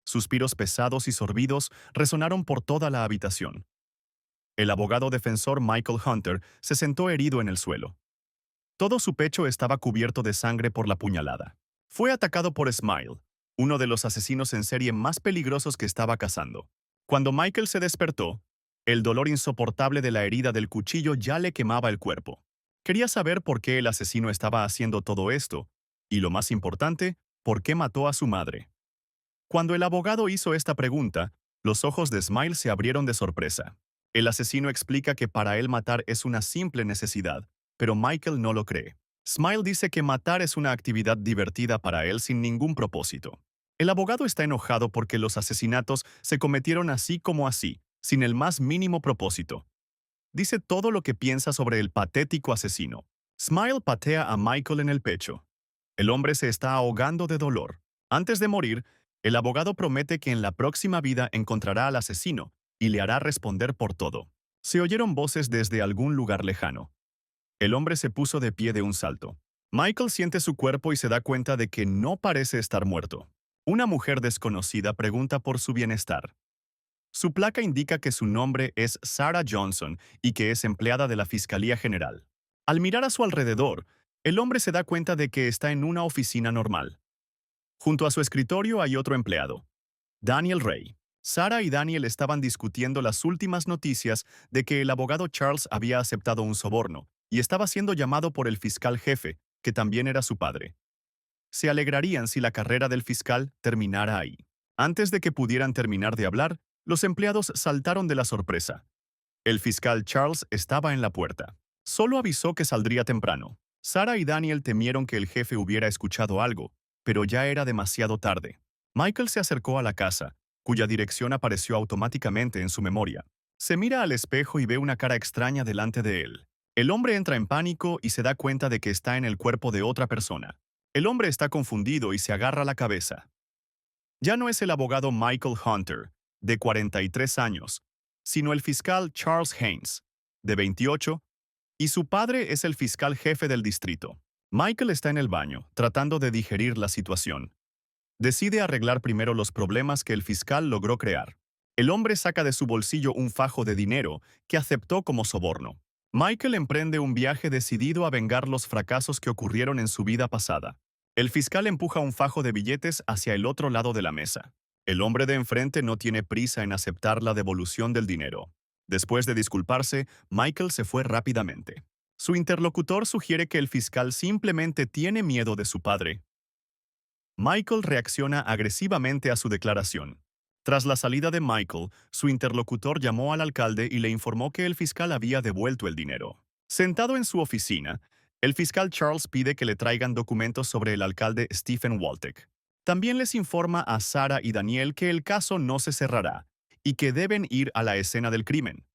Suspiros pesados y sorbidos resonaron por toda la habitación. El abogado defensor Michael Hunter se sentó herido en el suelo. Todo su pecho estaba cubierto de sangre por la puñalada. Fue atacado por Smile, uno de los asesinos en serie más peligrosos que estaba cazando. Cuando Michael se despertó, el dolor insoportable de la herida del cuchillo ya le quemaba el cuerpo. Quería saber por qué el asesino estaba haciendo todo esto, y lo más importante, por qué mató a su madre. Cuando el abogado hizo esta pregunta, los ojos de Smile se abrieron de sorpresa. El asesino explica que para él matar es una simple necesidad, pero Michael no lo cree. Smile dice que matar es una actividad divertida para él sin ningún propósito. El abogado está enojado porque los asesinatos se cometieron así como así, sin el más mínimo propósito. Dice todo lo que piensa sobre el patético asesino. Smile patea a Michael en el pecho. El hombre se está ahogando de dolor. Antes de morir, el abogado promete que en la próxima vida encontrará al asesino y le hará responder por todo. Se oyeron voces desde algún lugar lejano. El hombre se puso de pie de un salto. Michael siente su cuerpo y se da cuenta de que no parece estar muerto. Una mujer desconocida pregunta por su bienestar. Su placa indica que su nombre es Sarah Johnson y que es empleada de la Fiscalía General. Al mirar a su alrededor, el hombre se da cuenta de que está en una oficina normal. Junto a su escritorio hay otro empleado, Daniel Ray. Sarah y Daniel estaban discutiendo las últimas noticias de que el abogado Charles había aceptado un soborno y estaba siendo llamado por el fiscal jefe, que también era su padre. Se alegrarían si la carrera del fiscal terminara ahí. Antes de que pudieran terminar de hablar, los empleados saltaron de la sorpresa. El fiscal Charles estaba en la puerta. Solo avisó que saldría temprano. Sarah y Daniel temieron que el jefe hubiera escuchado algo, pero ya era demasiado tarde. Michael se acercó a la casa, cuya dirección apareció automáticamente en su memoria. Se mira al espejo y ve una cara extraña delante de él. El hombre entra en pánico y se da cuenta de que está en el cuerpo de otra persona. El hombre está confundido y se agarra la cabeza. Ya no es el abogado Michael Hunter, de 43 años, sino el fiscal Charles Haynes, de 28, y su padre es el fiscal jefe del distrito. Michael está en el baño, tratando de digerir la situación. Decide arreglar primero los problemas que el fiscal logró crear. El hombre saca de su bolsillo un fajo de dinero que aceptó como soborno. Michael emprende un viaje decidido a vengar los fracasos que ocurrieron en su vida pasada. El fiscal empuja un fajo de billetes hacia el otro lado de la mesa. El hombre de enfrente no tiene prisa en aceptar la devolución del dinero. Después de disculparse, Michael se fue rápidamente. Su interlocutor sugiere que el fiscal simplemente tiene miedo de su padre. Michael reacciona agresivamente a su declaración. Tras la salida de Michael, su interlocutor llamó al alcalde y le informó que el fiscal había devuelto el dinero. Sentado en su oficina, el fiscal Charles pide que le traigan documentos sobre el alcalde Stephen Waltek. También les informa a Sarah y Daniel que el caso no se cerrará y que deben ir a la escena del crimen.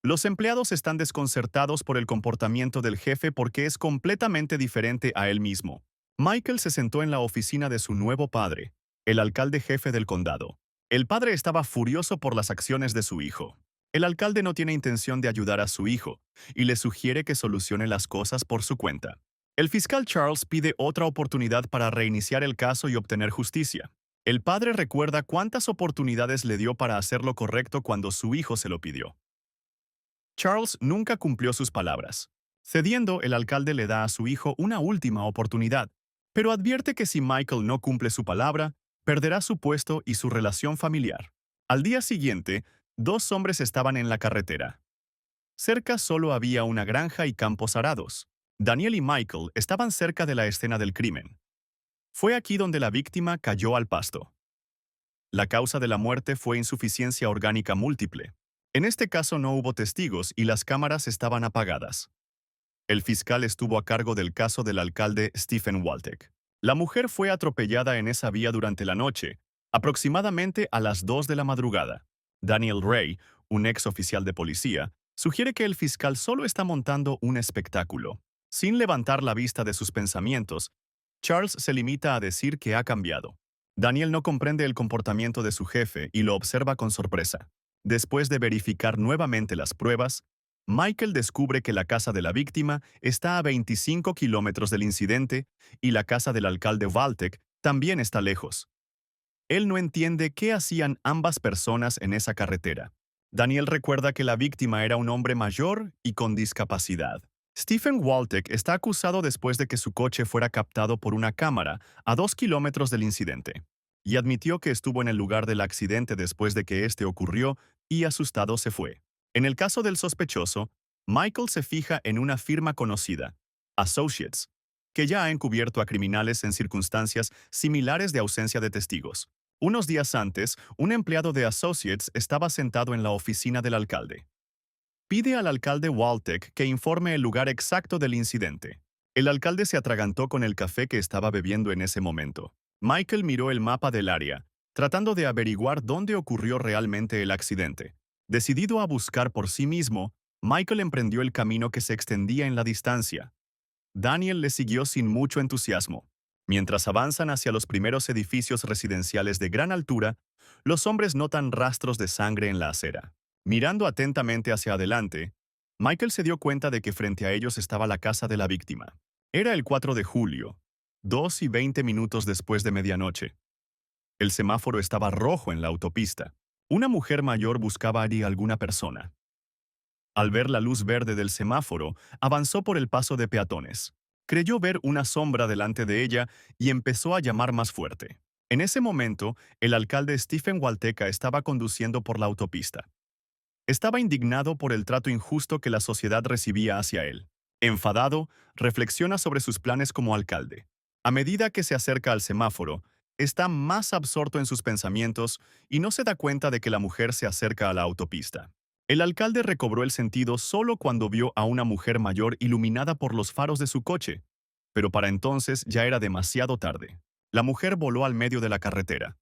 Los empleados están desconcertados por el comportamiento del jefe porque es completamente diferente a él mismo. Michael se sentó en la oficina de su nuevo padre, el alcalde jefe del condado. El padre estaba furioso por las acciones de su hijo. El alcalde no tiene intención de ayudar a su hijo y le sugiere que solucione las cosas por su cuenta. El fiscal Charles pide otra oportunidad para reiniciar el caso y obtener justicia. El padre recuerda cuántas oportunidades le dio para hacer lo correcto cuando su hijo se lo pidió. Charles nunca cumplió sus palabras. Cediendo, el alcalde le da a su hijo una última oportunidad, pero advierte que si Michael no cumple su palabra, perderá su puesto y su relación familiar. Al día siguiente, dos hombres estaban en la carretera. Cerca solo había una granja y campos arados. Daniel y Michael estaban cerca de la escena del crimen. Fue aquí donde la víctima cayó al pasto. La causa de la muerte fue insuficiencia orgánica múltiple. En este caso no hubo testigos y las cámaras estaban apagadas. El fiscal estuvo a cargo del caso del alcalde Stephen Waltek. La mujer fue atropellada en esa vía durante la noche, aproximadamente a las 2 de la madrugada. Daniel Ray, un ex oficial de policía, sugiere que el fiscal solo está montando un espectáculo. Sin levantar la vista de sus pensamientos, Charles se limita a decir que ha cambiado. Daniel no comprende el comportamiento de su jefe y lo observa con sorpresa. Después de verificar nuevamente las pruebas, Michael descubre que la casa de la víctima está a 25 kilómetros del incidente y la casa del alcalde Waltek también está lejos. Él no entiende qué hacían ambas personas en esa carretera. Daniel recuerda que la víctima era un hombre mayor y con discapacidad. Stephen Waltek está acusado después de que su coche fuera captado por una cámara a 2 kilómetros del incidente, y admitió que estuvo en el lugar del accidente después de que este ocurrió y asustado se fue. En el caso del sospechoso, Michael se fija en una firma conocida, Associates, que ya ha encubierto a criminales en circunstancias similares de ausencia de testigos. Unos días antes, un empleado de Associates estaba sentado en la oficina del alcalde. Pide al alcalde Waltek que informe el lugar exacto del incidente. El alcalde se atragantó con el café que estaba bebiendo en ese momento. Michael miró el mapa del área, tratando de averiguar dónde ocurrió realmente el accidente. Decidido a buscar por sí mismo, Michael emprendió el camino que se extendía en la distancia. Daniel le siguió sin mucho entusiasmo. Mientras avanzan hacia los primeros edificios residenciales de gran altura, los hombres notan rastros de sangre en la acera. Mirando atentamente hacia adelante, Michael se dio cuenta de que frente a ellos estaba la casa de la víctima. Era el 4 de julio, 2:20 después de medianoche. El semáforo estaba rojo en la autopista. Una mujer mayor buscaba a alguna persona. Al ver la luz verde del semáforo, avanzó por el paso de peatones. Creyó ver una sombra delante de ella y empezó a llamar más fuerte. En ese momento, el alcalde Stephen Walteca estaba conduciendo por la autopista. Estaba indignado por el trato injusto que la sociedad recibía hacia él. Enfadado, reflexiona sobre sus planes como alcalde. A medida que se acerca al semáforo, está más absorto en sus pensamientos y no se da cuenta de que la mujer se acerca a la autopista. El alcalde recobró el sentido solo cuando vio a una mujer mayor iluminada por los faros de su coche, pero para entonces ya era demasiado tarde. La mujer voló al medio de la carretera.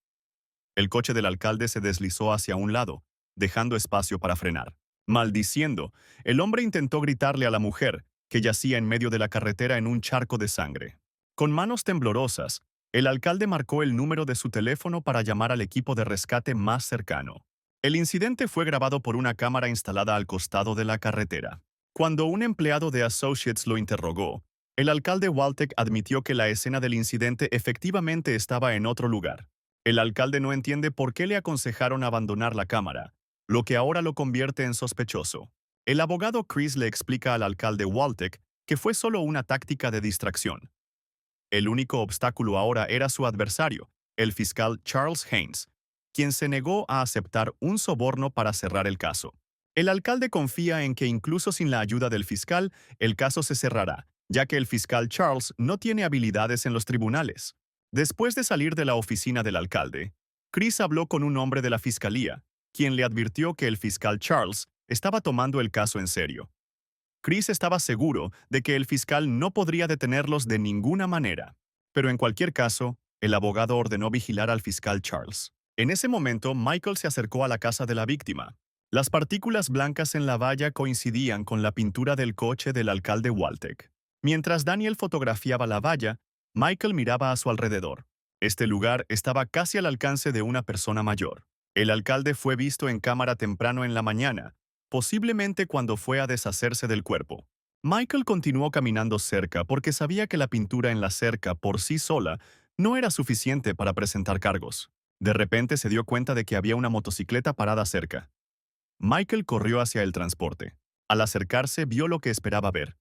El coche del alcalde se deslizó hacia un lado, dejando espacio para frenar. Maldiciendo, el hombre intentó gritarle a la mujer, que yacía en medio de la carretera en un charco de sangre. Con manos temblorosas, el alcalde marcó el número de su teléfono para llamar al equipo de rescate más cercano. El incidente fue grabado por una cámara instalada al costado de la carretera. Cuando un empleado de Associates lo interrogó, el alcalde Waltek admitió que la escena del incidente efectivamente estaba en otro lugar. El alcalde no entiende por qué le aconsejaron abandonar la cámara, lo que ahora lo convierte en sospechoso. El abogado Chris le explica al alcalde Waltek que fue solo una táctica de distracción. El único obstáculo ahora era su adversario, el fiscal Charles Haynes, quien se negó a aceptar un soborno para cerrar el caso. El alcalde confía en que incluso sin la ayuda del fiscal, el caso se cerrará, ya que el fiscal Charles no tiene habilidades en los tribunales. Después de salir de la oficina del alcalde, Chris habló con un hombre de la fiscalía, quien le advirtió que el fiscal Charles estaba tomando el caso en serio. Chris estaba seguro de que el fiscal no podría detenerlos de ninguna manera. Pero en cualquier caso, el abogado ordenó vigilar al fiscal Charles. En ese momento, Michael se acercó a la casa de la víctima. Las partículas blancas en la valla coincidían con la pintura del coche del alcalde Waltek. Mientras Daniel fotografiaba la valla, Michael miraba a su alrededor. Este lugar estaba casi al alcance de una persona mayor. El alcalde fue visto en cámara temprano en la mañana, posiblemente cuando fue a deshacerse del cuerpo. Michael continuó caminando cerca porque sabía que la pintura en la cerca por sí sola no era suficiente para presentar cargos. De repente se dio cuenta de que había una motocicleta parada cerca. Michael corrió hacia el transporte. Al acercarse vio lo que esperaba ver.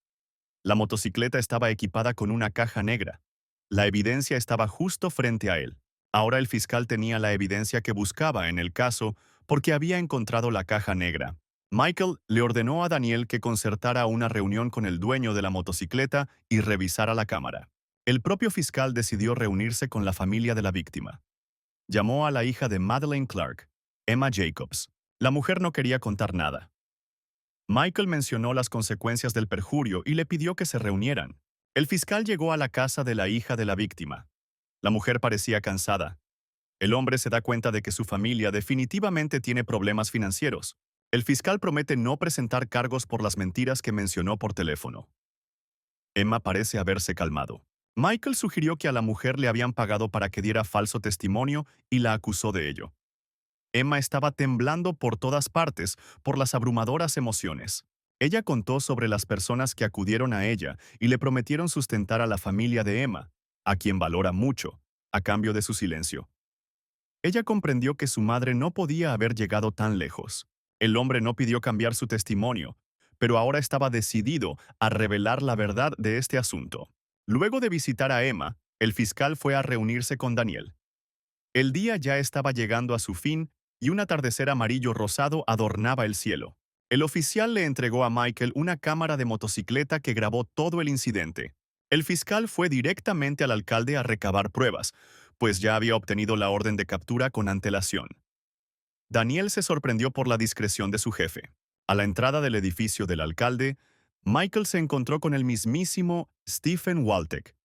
La motocicleta estaba equipada con una caja negra. La evidencia estaba justo frente a él. Ahora el fiscal tenía la evidencia que buscaba en el caso porque había encontrado la caja negra. Michael le ordenó a Daniel que concertara una reunión con el dueño de la motocicleta y revisara la cámara. El propio fiscal decidió reunirse con la familia de la víctima. Llamó a la hija de Madeleine Clark, Emma Jacobs. La mujer no quería contar nada. Michael mencionó las consecuencias del perjurio y le pidió que se reunieran. El fiscal llegó a la casa de la hija de la víctima. La mujer parecía cansada. El hombre se da cuenta de que su familia definitivamente tiene problemas financieros. El fiscal promete no presentar cargos por las mentiras que mencionó por teléfono. Emma parece haberse calmado. Michael sugirió que a la mujer le habían pagado para que diera falso testimonio y la acusó de ello. Emma estaba temblando por todas partes por las abrumadoras emociones. Ella contó sobre las personas que acudieron a ella y le prometieron sustentar a la familia de Emma, a quien valora mucho, a cambio de su silencio. Ella comprendió que su madre no podía haber llegado tan lejos. El hombre no pidió cambiar su testimonio, pero ahora estaba decidido a revelar la verdad de este asunto. Luego de visitar a Emma, el fiscal fue a reunirse con Daniel. El día ya estaba llegando a su fin y un atardecer amarillo rosado adornaba el cielo. El oficial le entregó a Michael una cámara de motocicleta que grabó todo el incidente. El fiscal fue directamente al alcalde a recabar pruebas, pues ya había obtenido la orden de captura con antelación. Daniel se sorprendió por la discreción de su jefe. A la entrada del edificio del alcalde, Michael se encontró con el mismísimo Stephen Waltek.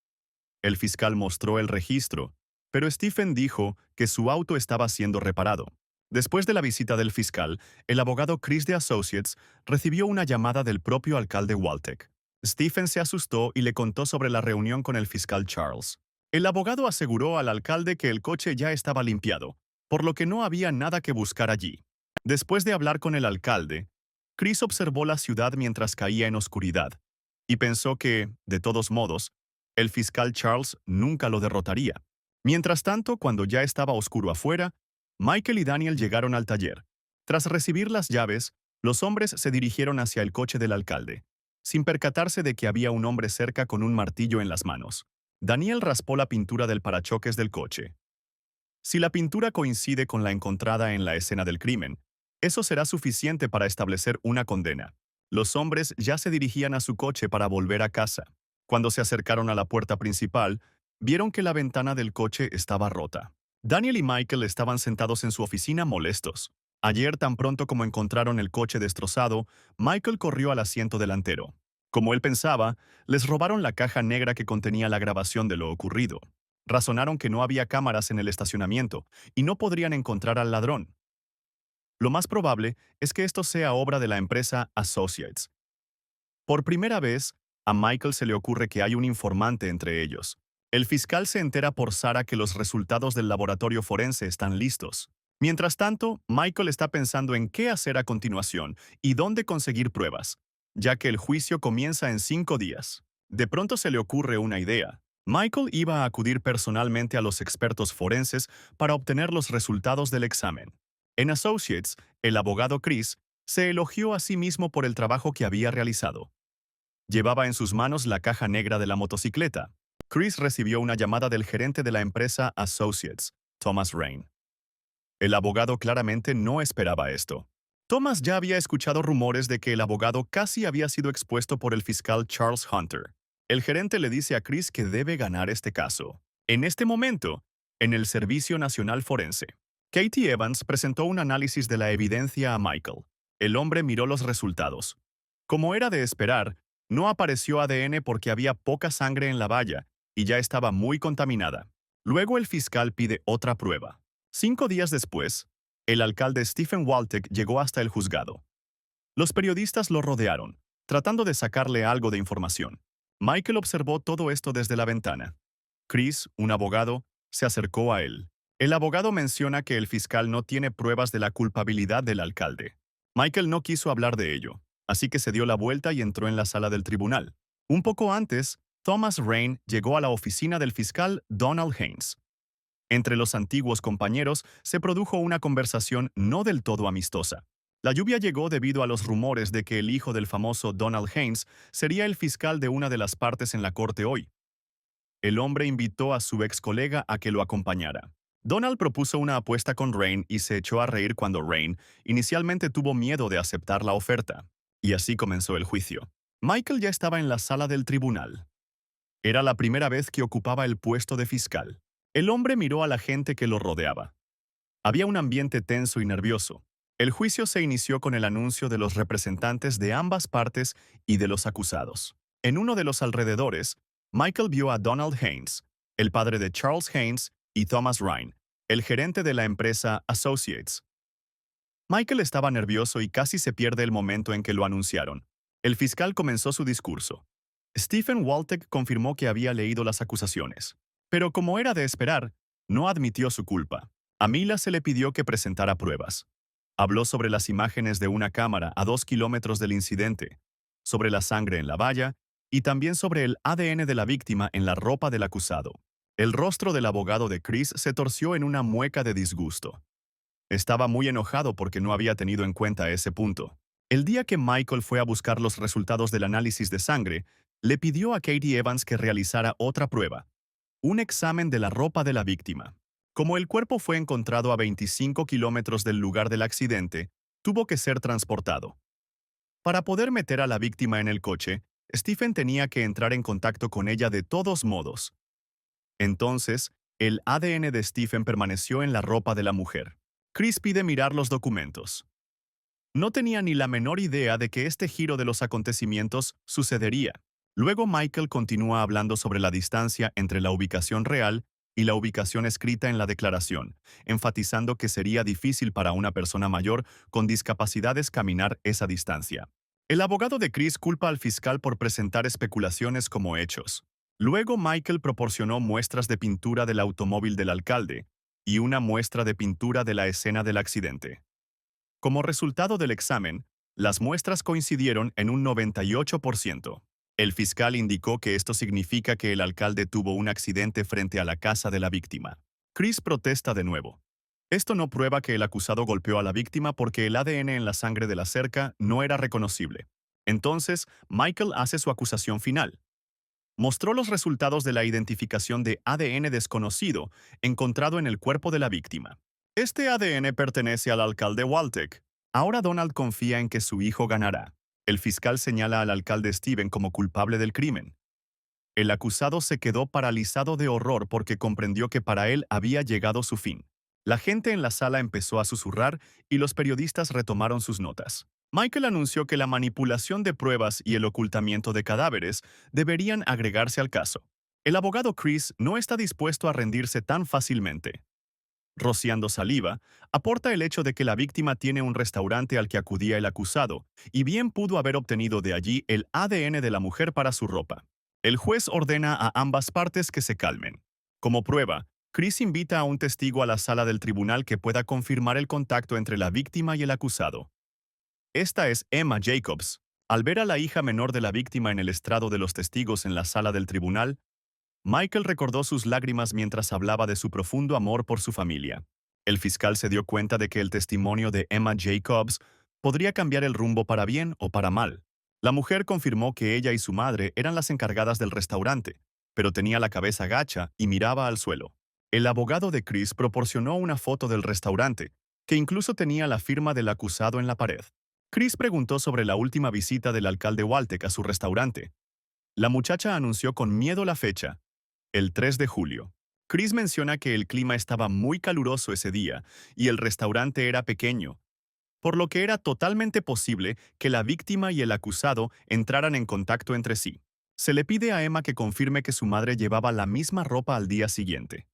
El fiscal mostró el registro, pero Stephen dijo que su auto estaba siendo reparado. Después de la visita del fiscal, el abogado Chris de Associates recibió una llamada del propio alcalde Waltek. Stephen se asustó y le contó sobre la reunión con el fiscal Charles. El abogado aseguró al alcalde que el coche ya estaba limpiado, por lo que no había nada que buscar allí. Después de hablar con el alcalde, Chris observó la ciudad mientras caía en oscuridad, y pensó que, de todos modos, el fiscal Charles nunca lo derrotaría. Mientras tanto, cuando ya estaba oscuro afuera, Michael y Daniel llegaron al taller. Tras recibir las llaves, los hombres se dirigieron hacia el coche del alcalde, sin percatarse de que había un hombre cerca con un martillo en las manos. Daniel raspó la pintura del parachoques del coche. Si la pintura coincide con la encontrada en la escena del crimen, eso será suficiente para establecer una condena. Los hombres ya se dirigían a su coche para volver a casa. Cuando se acercaron a la puerta principal, vieron que la ventana del coche estaba rota. Daniel y Michael estaban sentados en su oficina molestos. Ayer, tan pronto como encontraron el coche destrozado, Michael corrió al asiento delantero. Como él pensaba, les robaron la caja negra que contenía la grabación de lo ocurrido. Razonaron que no había cámaras en el estacionamiento y no podrían encontrar al ladrón. Lo más probable es que esto sea obra de la empresa Associates. Por primera vez, a Michael se le ocurre que hay un informante entre ellos. El fiscal se entera por Sara que los resultados del laboratorio forense están listos. Mientras tanto, Michael está pensando en qué hacer a continuación y dónde conseguir pruebas, ya que el juicio comienza en 5 días. De pronto se le ocurre una idea. Michael iba a acudir personalmente a los expertos forenses para obtener los resultados del examen. En Associates, el abogado Chris se elogió a sí mismo por el trabajo que había realizado. Llevaba en sus manos la caja negra de la motocicleta. Chris recibió una llamada del gerente de la empresa Associates, Thomas Rain. El abogado claramente no esperaba esto. Thomas ya había escuchado rumores de que el abogado casi había sido expuesto por el fiscal Charles Hunter. El gerente le dice a Chris que debe ganar este caso. En este momento, en el Servicio Nacional Forense, Katie Evans presentó un análisis de la evidencia a Michael. El hombre miró los resultados. Como era de esperar, no apareció ADN porque había poca sangre en la valla y ya estaba muy contaminada. Luego el fiscal pide otra prueba. 5 días después, el alcalde Stephen Waltek llegó hasta el juzgado. Los periodistas lo rodearon, tratando de sacarle algo de información. Michael observó todo esto desde la ventana. Chris, un abogado, se acercó a él. El abogado menciona que el fiscal no tiene pruebas de la culpabilidad del alcalde. Michael no quiso hablar de ello, así que se dio la vuelta y entró en la sala del tribunal. Un poco antes, Thomas Rain llegó a la oficina del fiscal Donald Haynes. Entre los antiguos compañeros se produjo una conversación no del todo amistosa. La lluvia llegó debido a los rumores de que el hijo del famoso Donald Haynes sería el fiscal de una de las partes en la corte hoy. El hombre invitó a su ex colega a que lo acompañara. Donald propuso una apuesta con Rain y se echó a reír cuando Rain inicialmente tuvo miedo de aceptar la oferta. Y así comenzó el juicio. Michael ya estaba en la sala del tribunal. Era la primera vez que ocupaba el puesto de fiscal. El hombre miró a la gente que lo rodeaba. Había un ambiente tenso y nervioso. El juicio se inició con el anuncio de los representantes de ambas partes y de los acusados. En uno de los alrededores, Michael vio a Donald Haynes, el padre de Charles Haynes, y Thomas Rain, el gerente de la empresa Associates. Michael estaba nervioso y casi se pierde el momento en que lo anunciaron. El fiscal comenzó su discurso. Stephen Waltek confirmó que había leído las acusaciones, pero como era de esperar, no admitió su culpa. A Mila se le pidió que presentara pruebas. Habló sobre las imágenes de una cámara a 2 kilómetros del incidente, sobre la sangre en la valla y también sobre el ADN de la víctima en la ropa del acusado. El rostro del abogado de Chris se torció en una mueca de disgusto. Estaba muy enojado porque no había tenido en cuenta ese punto. El día que Michael fue a buscar los resultados del análisis de sangre, le pidió a Katie Evans que realizara otra prueba, un examen de la ropa de la víctima. Como el cuerpo fue encontrado a 25 kilómetros del lugar del accidente, tuvo que ser transportado. Para poder meter a la víctima en el coche, Stephen tenía que entrar en contacto con ella de todos modos. Entonces, el ADN de Stephen permaneció en la ropa de la mujer. Chris pide mirar los documentos. No tenía ni la menor idea de que este giro de los acontecimientos sucedería. Luego Michael continúa hablando sobre la distancia entre la ubicación real y la ubicación escrita en la declaración, enfatizando que sería difícil para una persona mayor con discapacidades caminar esa distancia. El abogado de Chris culpa al fiscal por presentar especulaciones como hechos. Luego Michael proporcionó muestras de pintura del automóvil del alcalde y una muestra de pintura de la escena del accidente. Como resultado del examen, las muestras coincidieron en un 98%. El fiscal indicó que esto significa que el alcalde tuvo un accidente frente a la casa de la víctima. Chris protesta de nuevo. Esto no prueba que el acusado golpeó a la víctima porque el ADN en la sangre de la cerca no era reconocible. Entonces, Michael hace su acusación final. Mostró los resultados de la identificación de ADN desconocido encontrado en el cuerpo de la víctima. Este ADN pertenece al alcalde Waltek. Ahora Donald confía en que su hijo ganará. El fiscal señala al alcalde Stephen como culpable del crimen. El acusado se quedó paralizado de horror porque comprendió que para él había llegado su fin. La gente en la sala empezó a susurrar y los periodistas retomaron sus notas. Michael anunció que la manipulación de pruebas y el ocultamiento de cadáveres deberían agregarse al caso. El abogado Chris no está dispuesto a rendirse tan fácilmente. Rociando saliva, aporta el hecho de que la víctima tiene un restaurante al que acudía el acusado, y bien pudo haber obtenido de allí el ADN de la mujer para su ropa. El juez ordena a ambas partes que se calmen. Como prueba, Chris invita a un testigo a la sala del tribunal que pueda confirmar el contacto entre la víctima y el acusado. Esta es Emma Jacobs. Al ver a la hija menor de la víctima en el estrado de los testigos en la sala del tribunal, Michael recordó sus lágrimas mientras hablaba de su profundo amor por su familia. El fiscal se dio cuenta de que el testimonio de Emma Jacobs podría cambiar el rumbo para bien o para mal. La mujer confirmó que ella y su madre eran las encargadas del restaurante, pero tenía la cabeza gacha y miraba al suelo. El abogado de Chris proporcionó una foto del restaurante, que incluso tenía la firma del acusado en la pared. Chris preguntó sobre la última visita del alcalde Waltek a su restaurante. La muchacha anunció con miedo la fecha, el 3 de julio. Chris menciona que el clima estaba muy caluroso ese día y el restaurante era pequeño, por lo que era totalmente posible que la víctima y el acusado entraran en contacto entre sí. Se le pide a Emma que confirme que su madre llevaba la misma ropa al día siguiente.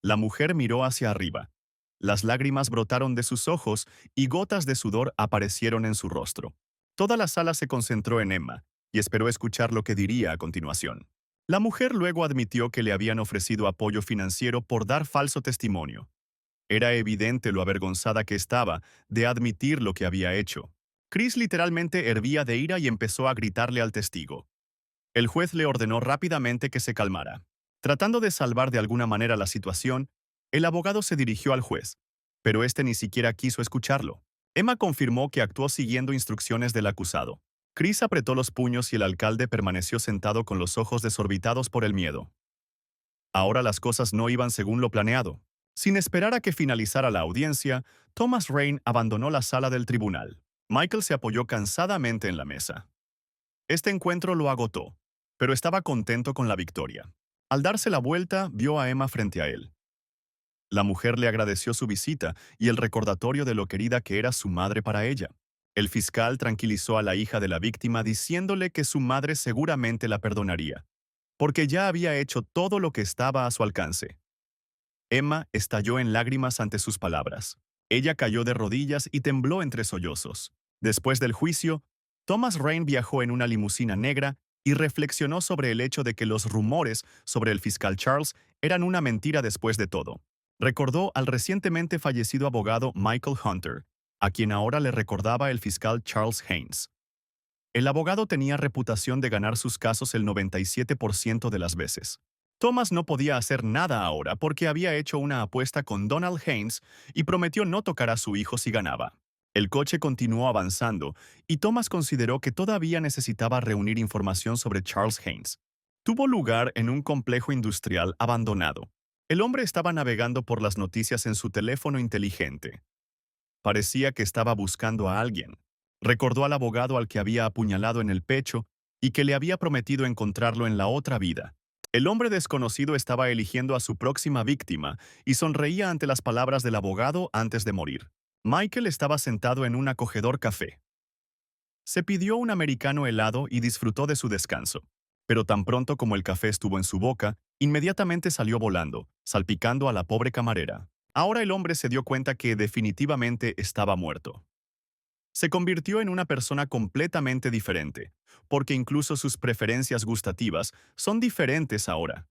La mujer miró hacia arriba. Las lágrimas brotaron de sus ojos y gotas de sudor aparecieron en su rostro. Toda la sala se concentró en Emma y esperó escuchar lo que diría a continuación. La mujer luego admitió que le habían ofrecido apoyo financiero por dar falso testimonio. Era evidente lo avergonzada que estaba de admitir lo que había hecho. Chris literalmente hervía de ira y empezó a gritarle al testigo. El juez le ordenó rápidamente que se calmara. Tratando de salvar de alguna manera la situación, el abogado se dirigió al juez, pero este ni siquiera quiso escucharlo. Emma confirmó que actuó siguiendo instrucciones del acusado. Chris apretó los puños y el alcalde permaneció sentado con los ojos desorbitados por el miedo. Ahora las cosas no iban según lo planeado. Sin esperar a que finalizara la audiencia, Thomas Rain abandonó la sala del tribunal. Michael se apoyó cansadamente en la mesa. Este encuentro lo agotó, pero estaba contento con la victoria. Al darse la vuelta, vio a Emma frente a él. La mujer le agradeció su visita y el recordatorio de lo querida que era su madre para ella. El fiscal tranquilizó a la hija de la víctima diciéndole que su madre seguramente la perdonaría, porque ya había hecho todo lo que estaba a su alcance. Emma estalló en lágrimas ante sus palabras. Ella cayó de rodillas y tembló entre sollozos. Después del juicio, Thomas Rain viajó en una limusina negra y reflexionó sobre el hecho de que los rumores sobre el fiscal Charles eran una mentira después de todo. Recordó al recientemente fallecido abogado Michael Hunter, a quien ahora le recordaba el fiscal Charles Haynes. El abogado tenía reputación de ganar sus casos el 97% de las veces. Thomas no podía hacer nada ahora porque había hecho una apuesta con Donald Haynes y prometió no tocar a su hijo si ganaba. El coche continuó avanzando y Thomas consideró que todavía necesitaba reunir información sobre Charles Haynes. Tuvo lugar en un complejo industrial abandonado. El hombre estaba navegando por las noticias en su teléfono inteligente. Parecía que estaba buscando a alguien. Recordó al abogado al que había apuñalado en el pecho y que le había prometido encontrarlo en la otra vida. El hombre desconocido estaba eligiendo a su próxima víctima y sonreía ante las palabras del abogado antes de morir. Michael estaba sentado en un acogedor café. Se pidió un americano helado y disfrutó de su descanso. Pero tan pronto como el café estuvo en su boca, inmediatamente salió volando, salpicando a la pobre camarera. Ahora el hombre se dio cuenta que definitivamente estaba muerto. Se convirtió en una persona completamente diferente, porque incluso sus preferencias gustativas son diferentes ahora.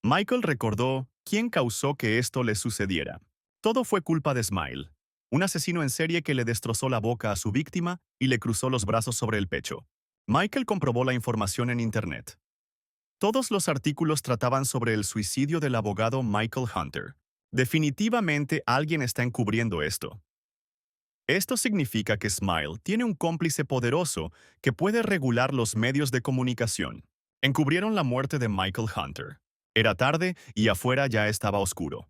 Michael recordó quién causó que esto le sucediera. Todo fue culpa de Smile, un asesino en serie que le destrozó la boca a su víctima y le cruzó los brazos sobre el pecho. Michael comprobó la información en Internet. Todos los artículos trataban sobre el suicidio del abogado Michael Hunter. Definitivamente alguien está encubriendo esto. Esto significa que Smile tiene un cómplice poderoso que puede regular los medios de comunicación. Encubrieron la muerte de Michael Hunter. Era tarde y afuera ya estaba oscuro.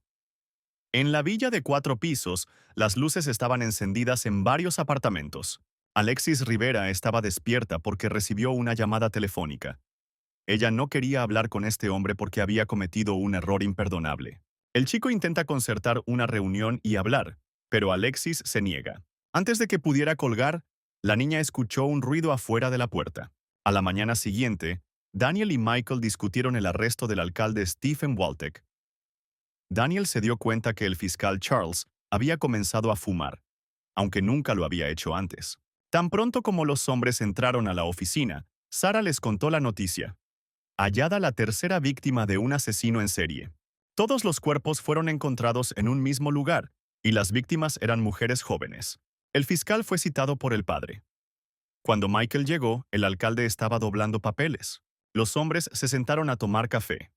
En la villa de 4 pisos, las luces estaban encendidas en varios apartamentos. Alexis Rivera estaba despierta porque recibió una llamada telefónica. Ella no quería hablar con este hombre porque había cometido un error imperdonable. El chico intenta concertar una reunión y hablar, pero Alexis se niega. Antes de que pudiera colgar, la niña escuchó un ruido afuera de la puerta. A la mañana siguiente, Daniel y Michael discutieron el arresto del alcalde Stephen Waltek. Daniel se dio cuenta que el fiscal Charles había comenzado a fumar, aunque nunca lo había hecho antes. Tan pronto como los hombres entraron a la oficina, Sara les contó la noticia. Hallada la tercera víctima de un asesino en serie. Todos los cuerpos fueron encontrados en un mismo lugar, y las víctimas eran mujeres jóvenes. El fiscal fue citado por el padre. Cuando Michael llegó, el alcalde estaba doblando papeles. Los hombres se sentaron a tomar café.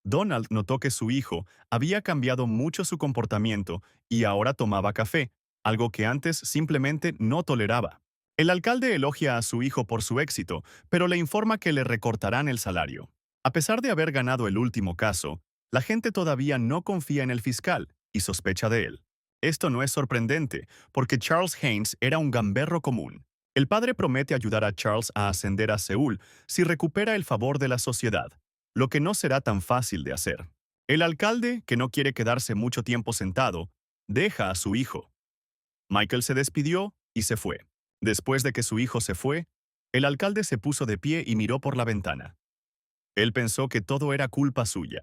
Donald notó que su hijo había cambiado mucho su comportamiento y ahora tomaba café, algo que antes simplemente no toleraba. El alcalde elogia a su hijo por su éxito, pero le informa que le recortarán el salario. A pesar de haber ganado el último caso, la gente todavía no confía en el fiscal y sospecha de él. Esto no es sorprendente, porque Charles Haynes era un gamberro común. El padre promete ayudar a Charles a ascender a Seúl si recupera el favor de la sociedad, lo que no será tan fácil de hacer. El alcalde, que no quiere quedarse mucho tiempo sentado, deja a su hijo. Michael se despidió y se fue. Después de que su hijo se fue, el alcalde se puso de pie y miró por la ventana. Él pensó que todo era culpa suya.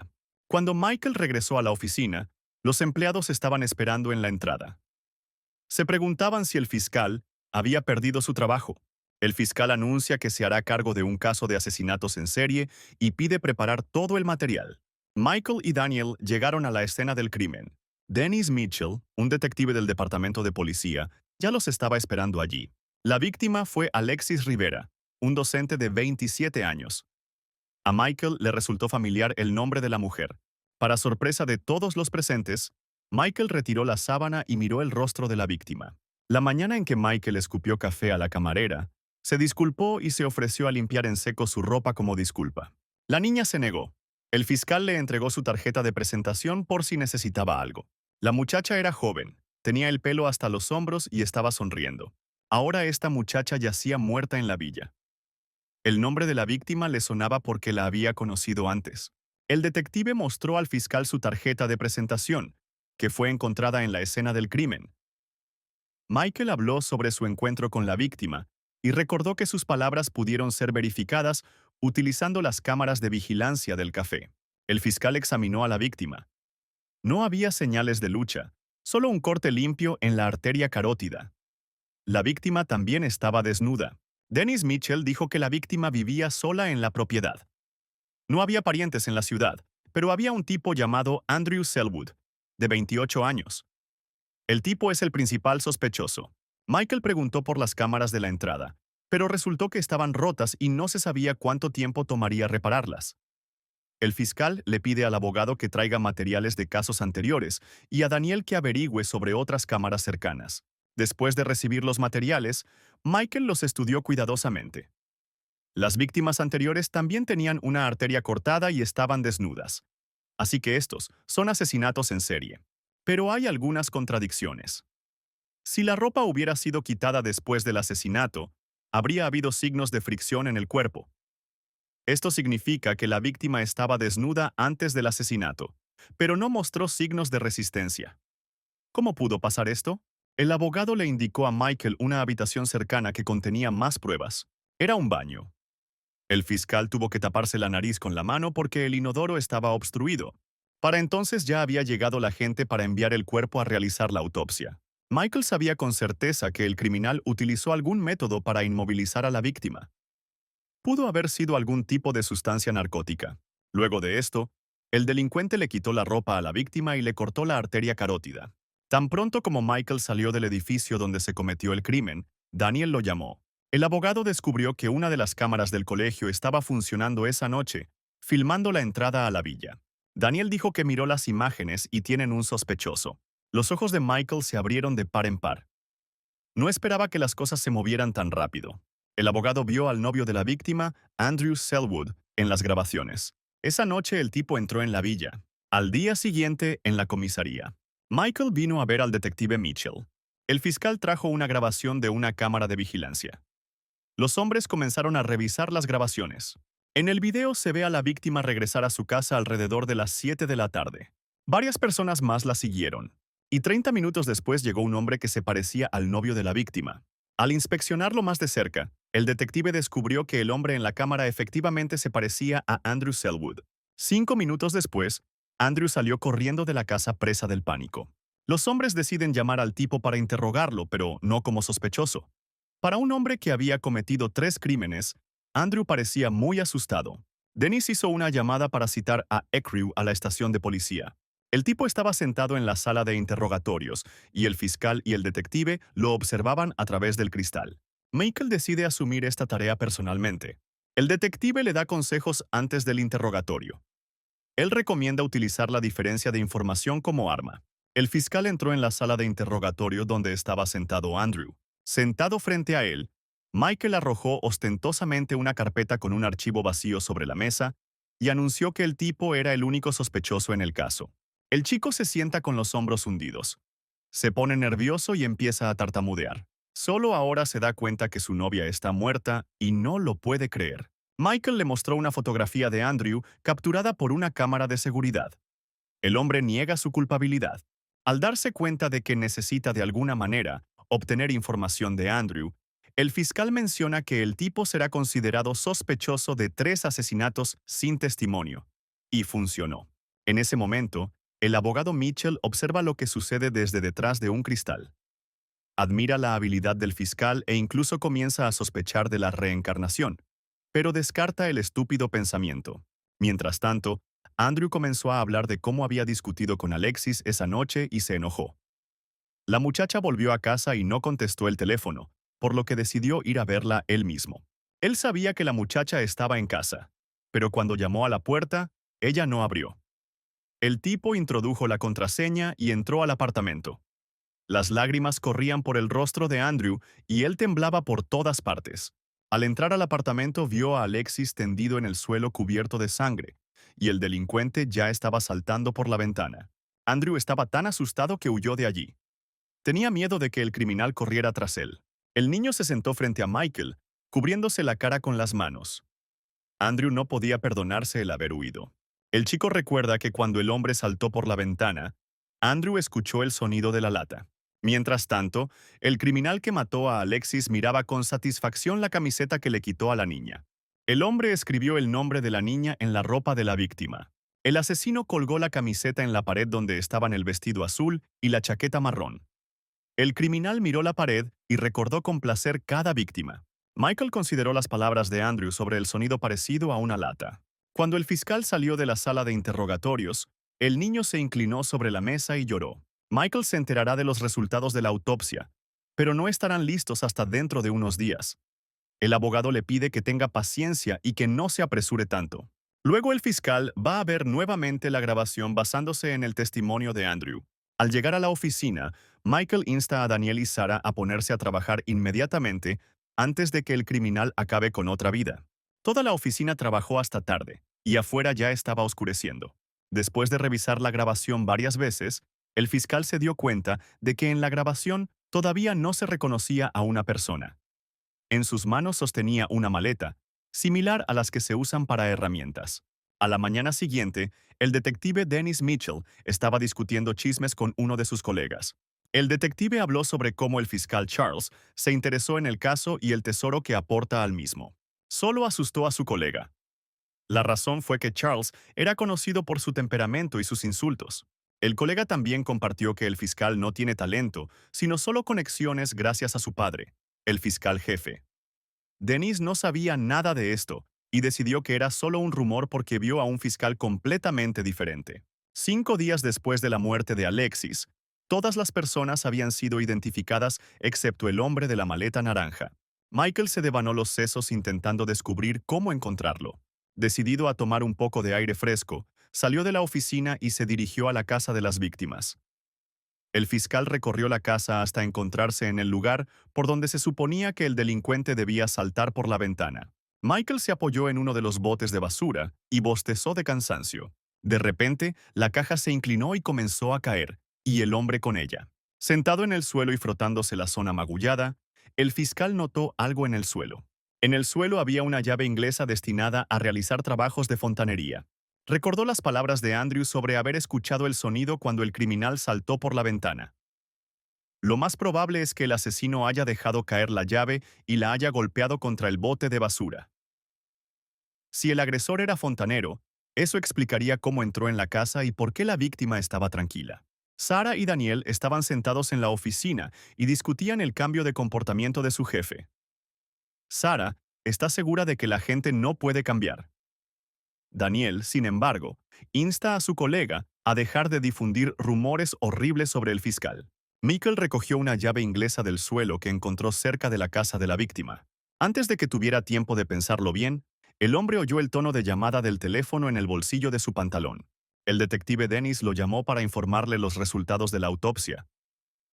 Cuando Michael regresó a la oficina, los empleados estaban esperando en la entrada. Se preguntaban si el fiscal había perdido su trabajo. El fiscal anuncia que se hará cargo de un caso de asesinatos en serie y pide preparar todo el material. Michael y Daniel llegaron a la escena del crimen. Dennis Mitchell, un detective del departamento de policía, ya los estaba esperando allí. La víctima fue Alexis Rivera, un docente de 27 años. A Michael le resultó familiar el nombre de la mujer. Para sorpresa de todos los presentes, Michael retiró la sábana y miró el rostro de la víctima. La mañana en que Michael escupió café a la camarera, se disculpó y se ofreció a limpiar en seco su ropa como disculpa. La niña se negó. El fiscal le entregó su tarjeta de presentación por si necesitaba algo. La muchacha era joven, tenía el pelo hasta los hombros y estaba sonriendo. Ahora esta muchacha yacía muerta en la villa. El nombre de la víctima le sonaba porque la había conocido antes. El detective mostró al fiscal su tarjeta de presentación, que fue encontrada en la escena del crimen. Michael habló sobre su encuentro con la víctima y recordó que sus palabras pudieron ser verificadas utilizando las cámaras de vigilancia del café. El fiscal examinó a la víctima. No había señales de lucha, solo un corte limpio en la arteria carótida. La víctima también estaba desnuda. Dennis Mitchell dijo que la víctima vivía sola en la propiedad. No había parientes en la ciudad, pero había un tipo llamado Andrew Selwood, de 28 años. El tipo es el principal sospechoso. Michael preguntó por las cámaras de la entrada, pero resultó que estaban rotas y no se sabía cuánto tiempo tomaría repararlas. El fiscal le pide al abogado que traiga materiales de casos anteriores y a Daniel que averigüe sobre otras cámaras cercanas. Después de recibir los materiales, Michael los estudió cuidadosamente. Las víctimas anteriores también tenían una arteria cortada y estaban desnudas. Así que estos son asesinatos en serie. Pero hay algunas contradicciones. Si la ropa hubiera sido quitada después del asesinato, habría habido signos de fricción en el cuerpo. Esto significa que la víctima estaba desnuda antes del asesinato, pero no mostró signos de resistencia. ¿Cómo pudo pasar esto? El abogado le indicó a Michael una habitación cercana que contenía más pruebas. Era un baño. El fiscal tuvo que taparse la nariz con la mano porque el inodoro estaba obstruido. Para entonces ya había llegado la gente para enviar el cuerpo a realizar la autopsia. Michael sabía con certeza que el criminal utilizó algún método para inmovilizar a la víctima. Pudo haber sido algún tipo de sustancia narcótica. Luego de esto, el delincuente le quitó la ropa a la víctima y le cortó la arteria carótida. Tan pronto como Michael salió del edificio donde se cometió el crimen, Daniel lo llamó. El abogado descubrió que una de las cámaras del colegio estaba funcionando esa noche, filmando la entrada a la villa. Daniel dijo que miró las imágenes y tienen un sospechoso. Los ojos de Michael se abrieron de par en par. No esperaba que las cosas se movieran tan rápido. El abogado vio al novio de la víctima, Andrew Selwood, en las grabaciones. Esa noche el tipo entró en la villa. Al día siguiente, en la comisaría. Michael vino a ver al detective Mitchell. El fiscal trajo una grabación de una cámara de vigilancia. Los hombres comenzaron a revisar las grabaciones. En el video se ve a la víctima regresar a su casa alrededor de las 7 de la tarde. Varias personas más la siguieron. Y 30 minutos después llegó un hombre que se parecía al novio de la víctima. Al inspeccionarlo más de cerca, el detective descubrió que el hombre en la cámara efectivamente se parecía a Andrew Selwood. 5 minutos después, Andrew salió corriendo de la casa presa del pánico. Los hombres deciden llamar al tipo para interrogarlo, pero no como sospechoso. Para un hombre que había cometido 3 crímenes, Andrew parecía muy asustado. Dennis hizo una llamada para citar a Eckrew a la estación de policía. El tipo estaba sentado en la sala de interrogatorios, y el fiscal y el detective lo observaban a través del cristal. Michael decide asumir esta tarea personalmente. El detective le da consejos antes del interrogatorio. Él recomienda utilizar la diferencia de información como arma. El fiscal entró en la sala de interrogatorio donde estaba sentado Andrew. Sentado frente a él, Michael arrojó ostentosamente una carpeta con un archivo vacío sobre la mesa y anunció que el tipo era el único sospechoso en el caso. El chico se sienta con los hombros hundidos. Se pone nervioso y empieza a tartamudear. Solo ahora se da cuenta que su novia está muerta y no lo puede creer. Michael le mostró una fotografía de Andrew capturada por una cámara de seguridad. El hombre niega su culpabilidad. Al darse cuenta de que necesita de alguna manera obtener información de Andrew, el fiscal menciona que el tipo será considerado sospechoso de 3 asesinatos sin testimonio. Y funcionó. En ese momento, el abogado Mitchell observa lo que sucede desde detrás de un cristal. Admira la habilidad del fiscal e incluso comienza a sospechar de la reencarnación, pero descarta el estúpido pensamiento. Mientras tanto, Andrew comenzó a hablar de cómo había discutido con Alexis esa noche y se enojó. La muchacha volvió a casa y no contestó el teléfono, por lo que decidió ir a verla él mismo. Él sabía que la muchacha estaba en casa, pero cuando llamó a la puerta, ella no abrió. El tipo introdujo la contraseña y entró al apartamento. Las lágrimas corrían por el rostro de Andrew y él temblaba por todas partes. Al entrar al apartamento vio a Alexis tendido en el suelo cubierto de sangre, y el delincuente ya estaba saltando por la ventana. Andrew estaba tan asustado que huyó de allí. Tenía miedo de que el criminal corriera tras él. El niño se sentó frente a Michael, cubriéndose la cara con las manos. Andrew no podía perdonarse el haber huido. El chico recuerda que cuando el hombre saltó por la ventana, Andrew escuchó el sonido de la lata. Mientras tanto, el criminal que mató a Alexis miraba con satisfacción la camiseta que le quitó a la niña. El hombre escribió el nombre de la niña en la ropa de la víctima. El asesino colgó la camiseta en la pared donde estaban el vestido azul y la chaqueta marrón. El criminal miró la pared y recordó con placer cada víctima. Michael consideró las palabras de Andrew sobre el sonido parecido a una lata. Cuando el fiscal salió de la sala de interrogatorios, el niño se inclinó sobre la mesa y lloró. Michael se enterará de los resultados de la autopsia, pero no estarán listos hasta dentro de unos días. El abogado le pide que tenga paciencia y que no se apresure tanto. Luego el fiscal va a ver nuevamente la grabación basándose en el testimonio de Andrew. Al llegar a la oficina, Michael insta a Daniel y Sarah a ponerse a trabajar inmediatamente antes de que el criminal acabe con otra vida. Toda la oficina trabajó hasta tarde, y afuera ya estaba oscureciendo. Después de revisar la grabación varias veces, el fiscal se dio cuenta de que en la grabación todavía no se reconocía a una persona. En sus manos sostenía una maleta, similar a las que se usan para herramientas. A la mañana siguiente, el detective Dennis Mitchell estaba discutiendo chismes con uno de sus colegas. El detective habló sobre cómo el fiscal Charles se interesó en el caso y el tesoro que aporta al mismo. Solo asustó a su colega. La razón fue que Charles era conocido por su temperamento y sus insultos. El colega también compartió que el fiscal no tiene talento, sino solo conexiones gracias a su padre, el fiscal jefe. Denise no sabía nada de esto y decidió que era solo un rumor porque vio a un fiscal completamente diferente. 5 días después de la muerte de Alexis, todas las personas habían sido identificadas excepto el hombre de la maleta naranja. Michael se devanó los sesos intentando descubrir cómo encontrarlo. Decidido a tomar un poco de aire fresco, salió de la oficina y se dirigió a la casa de las víctimas. El fiscal recorrió la casa hasta encontrarse en el lugar por donde se suponía que el delincuente debía saltar por la ventana. Michael se apoyó en uno de los botes de basura y bostezó de cansancio. De repente, la caja se inclinó y comenzó a caer, y el hombre con ella. Sentado en el suelo y frotándose la zona magullada, el fiscal notó algo en el suelo. En el suelo había una llave inglesa destinada a realizar trabajos de fontanería. Recordó las palabras de Andrew sobre haber escuchado el sonido cuando el criminal saltó por la ventana. Lo más probable es que el asesino haya dejado caer la llave y la haya golpeado contra el bote de basura. Si el agresor era fontanero, eso explicaría cómo entró en la casa y por qué la víctima estaba tranquila. Sarah y Daniel estaban sentados en la oficina y discutían el cambio de comportamiento de su jefe. Sarah está segura de que la gente no puede cambiar. Daniel, sin embargo, insta a su colega a dejar de difundir rumores horribles sobre el fiscal. Michael recogió una llave inglesa del suelo que encontró cerca de la casa de la víctima. Antes de que tuviera tiempo de pensarlo bien, el hombre oyó el tono de llamada del teléfono en el bolsillo de su pantalón. El detective Dennis lo llamó para informarle los resultados de la autopsia.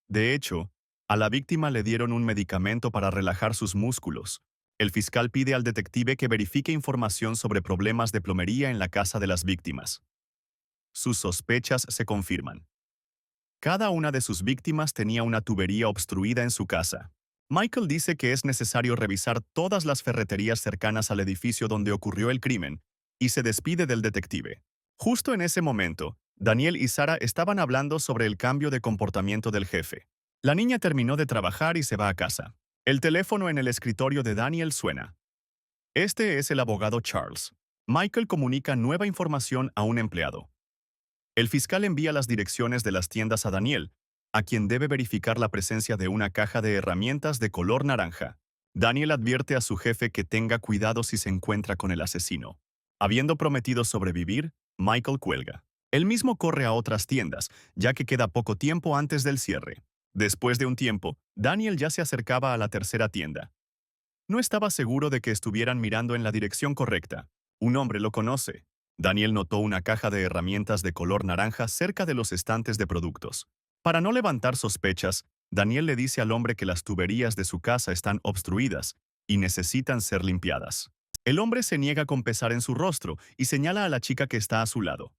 De hecho, a la víctima le dieron un medicamento para relajar sus músculos. El fiscal pide al detective que verifique información sobre problemas de plomería en la casa de las víctimas. Sus sospechas se confirman. Cada una de sus víctimas tenía una tubería obstruida en su casa. Michael dice que es necesario revisar todas las ferreterías cercanas al edificio donde ocurrió el crimen y se despide del detective. Justo en ese momento, Daniel y Sarah estaban hablando sobre el cambio de comportamiento del jefe. La niña terminó de trabajar y se va a casa. El teléfono en el escritorio de Daniel suena. Este es el abogado Charles. Michael comunica nueva información a un empleado. El fiscal envía las direcciones de las tiendas a Daniel, a quien debe verificar la presencia de una caja de herramientas de color naranja. Daniel advierte a su jefe que tenga cuidado si se encuentra con el asesino. Habiendo prometido sobrevivir, Michael cuelga. Él mismo corre a otras tiendas, ya que queda poco tiempo antes del cierre. Después de un tiempo, Daniel ya se acercaba a la tercera tienda. No estaba seguro de que estuvieran mirando en la dirección correcta. Un hombre lo conoce. Daniel notó una caja de herramientas de color naranja cerca de los estantes de productos. Para no levantar sospechas, Daniel le dice al hombre que las tuberías de su casa están obstruidas y necesitan ser limpiadas. El hombre se niega con pesar en su rostro y señala a la chica que está a su lado.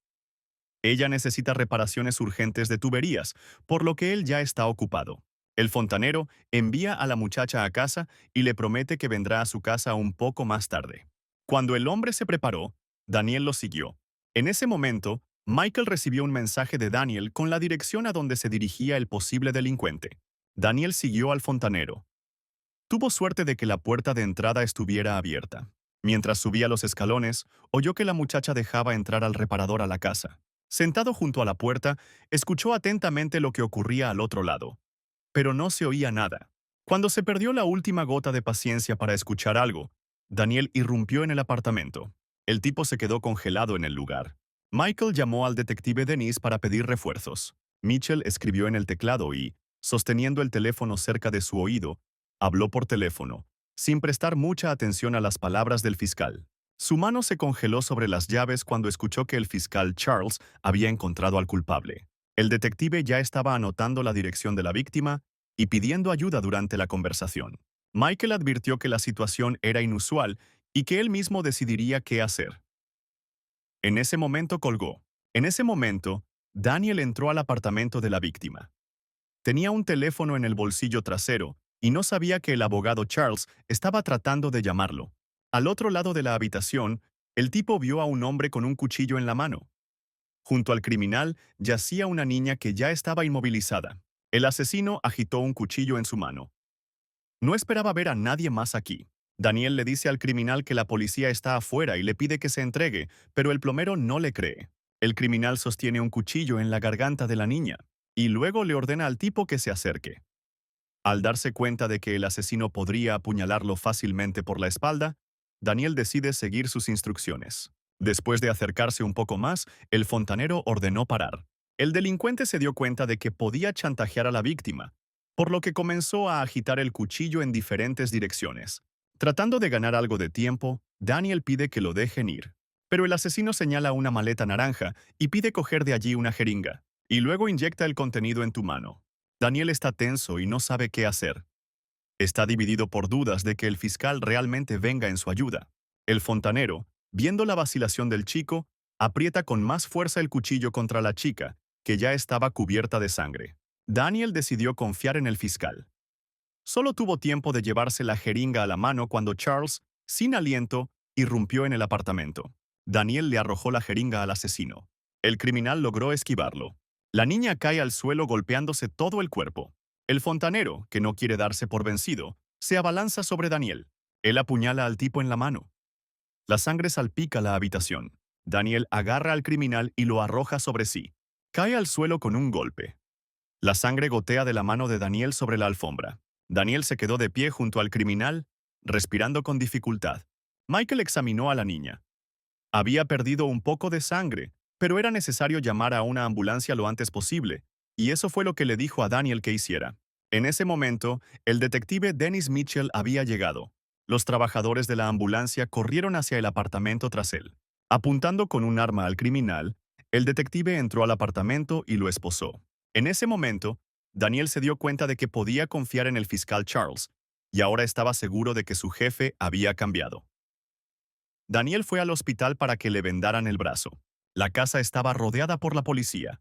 Ella necesita reparaciones urgentes de tuberías, por lo que él ya está ocupado. El fontanero envía a la muchacha a casa y le promete que vendrá a su casa un poco más tarde. Cuando el hombre se preparó, Daniel lo siguió. En ese momento, Michael recibió un mensaje de Daniel con la dirección a donde se dirigía el posible delincuente. Daniel siguió al fontanero. Tuvo suerte de que la puerta de entrada estuviera abierta. Mientras subía los escalones, oyó que la muchacha dejaba entrar al reparador a la casa. Sentado junto a la puerta, escuchó atentamente lo que ocurría al otro lado. Pero no se oía nada. Cuando se perdió la última gota de paciencia para escuchar algo, Daniel irrumpió en el apartamento. El tipo se quedó congelado en el lugar. Michael llamó al detective Dennis para pedir refuerzos. Mitchell escribió en el teclado y, sosteniendo el teléfono cerca de su oído, habló por teléfono, sin prestar mucha atención a las palabras del fiscal. Su mano se congeló sobre las llaves cuando escuchó que el fiscal Charles había encontrado al culpable. El detective ya estaba anotando la dirección de la víctima y pidiendo ayuda durante la conversación. Michael advirtió que la situación era inusual y que él mismo decidiría qué hacer. En ese momento colgó. En ese momento, Daniel entró al apartamento de la víctima. Tenía un teléfono en el bolsillo trasero y no sabía que el abogado Charles estaba tratando de llamarlo. Al otro lado de la habitación, el tipo vio a un hombre con un cuchillo en la mano. Junto al criminal yacía una niña que ya estaba inmovilizada. El asesino agitó un cuchillo en su mano. No esperaba ver a nadie más aquí. Daniel le dice al criminal que la policía está afuera y le pide que se entregue, pero el plomero no le cree. El criminal sostiene un cuchillo en la garganta de la niña y luego le ordena al tipo que se acerque. Al darse cuenta de que el asesino podría apuñalarlo fácilmente por la espalda, Daniel decide seguir sus instrucciones. Después de acercarse un poco más, el fontanero ordenó parar. El delincuente se dio cuenta de que podía chantajear a la víctima, por lo que comenzó a agitar el cuchillo en diferentes direcciones. Tratando de ganar algo de tiempo, Daniel pide que lo dejen ir. Pero el asesino señala una maleta naranja y pide coger de allí una jeringa, y luego inyecta el contenido en tu mano. Daniel está tenso y no sabe qué hacer. Está dividido por dudas de que el fiscal realmente venga en su ayuda. El fontanero, viendo la vacilación del chico, aprieta con más fuerza el cuchillo contra la chica, que ya estaba cubierta de sangre. Daniel decidió confiar en el fiscal. Solo tuvo tiempo de llevarse la jeringa a la mano cuando Charles, sin aliento, irrumpió en el apartamento. Daniel le arrojó la jeringa al asesino. El criminal logró esquivarlo. La niña cae al suelo golpeándose todo el cuerpo. El fontanero, que no quiere darse por vencido, se abalanza sobre Daniel. Él apuñala al tipo en la mano. La sangre salpica la habitación. Daniel agarra al criminal y lo arroja sobre sí. Cae al suelo con un golpe. La sangre gotea de la mano de Daniel sobre la alfombra. Daniel se quedó de pie junto al criminal, respirando con dificultad. Michael examinó a la niña. Había perdido un poco de sangre, pero era necesario llamar a una ambulancia lo antes posible, y eso fue lo que le dijo a Daniel que hiciera. En ese momento, el detective Dennis Mitchell había llegado. Los trabajadores de la ambulancia corrieron hacia el apartamento tras él. Apuntando con un arma al criminal, el detective entró al apartamento y lo esposó. En ese momento, Daniel se dio cuenta de que podía confiar en el fiscal Charles, y ahora estaba seguro de que su jefe había cambiado. Daniel fue al hospital para que le vendaran el brazo. La casa estaba rodeada por la policía.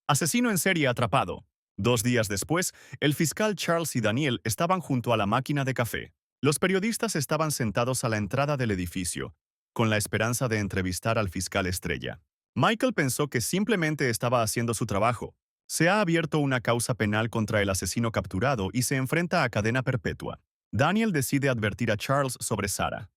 Asesino en serie atrapado. 2 días después, el fiscal Charles y Daniel estaban junto a la máquina de café. Los periodistas estaban sentados a la entrada del edificio, con la esperanza de entrevistar al fiscal estrella. Michael pensó que simplemente estaba haciendo su trabajo. Se ha abierto una causa penal contra el asesino capturado y se enfrenta a cadena perpetua. Daniel decide advertir a Charles sobre Sarah.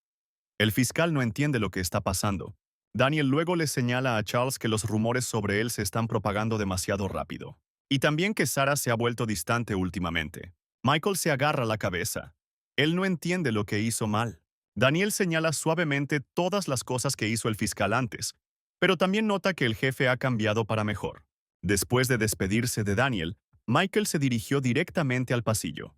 El fiscal no entiende lo que está pasando. Daniel luego le señala a Charles que los rumores sobre él se están propagando demasiado rápido. Y también que Sarah se ha vuelto distante últimamente. Michael se agarra la cabeza. Él no entiende lo que hizo mal. Daniel señala suavemente todas las cosas que hizo el fiscal antes, pero también nota que el jefe ha cambiado para mejor. Después de despedirse de Daniel, Michael se dirigió directamente al pasillo.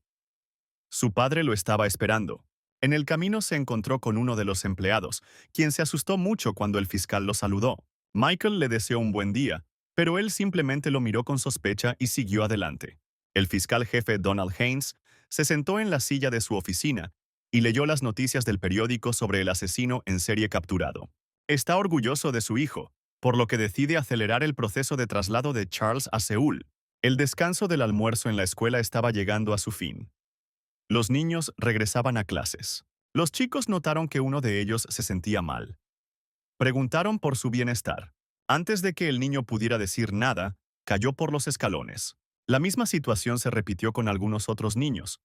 Su padre lo estaba esperando. En el camino se encontró con uno de los empleados, quien se asustó mucho cuando el fiscal lo saludó. Michael le deseó un buen día, pero él simplemente lo miró con sospecha y siguió adelante. El fiscal jefe Donald Haynes se sentó en la silla de su oficina y leyó las noticias del periódico sobre el asesino en serie capturado. Está orgulloso de su hijo, por lo que decide acelerar el proceso de traslado de Charles a Seúl. El descanso del almuerzo en la escuela estaba llegando a su fin. Los niños regresaban a clases. Los chicos notaron que uno de ellos se sentía mal. Preguntaron por su bienestar. Antes de que el niño pudiera decir nada, cayó por los escalones. La misma situación se repitió con algunos otros niños.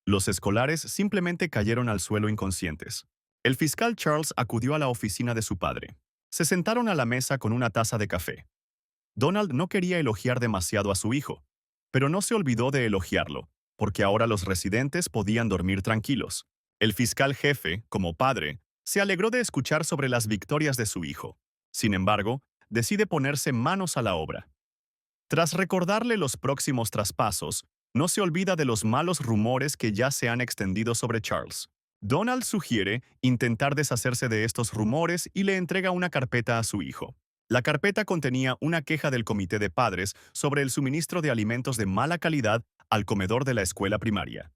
Los escolares simplemente cayeron al suelo inconscientes. El fiscal Charles acudió a la oficina de su padre. Se sentaron a la mesa con una taza de café. Donald no quería elogiar demasiado a su hijo, pero no se olvidó de elogiarlo, porque ahora los residentes podían dormir tranquilos. El fiscal jefe, como padre, se alegró de escuchar sobre las victorias de su hijo. Sin embargo, decide ponerse manos a la obra. Tras recordarle los próximos traspasos, no se olvida de los malos rumores que ya se han extendido sobre Charles. Donald sugiere intentar deshacerse de estos rumores y le entrega una carpeta a su hijo. La carpeta contenía una queja del comité de padres sobre el suministro de alimentos de mala calidad al comedor de la escuela primaria.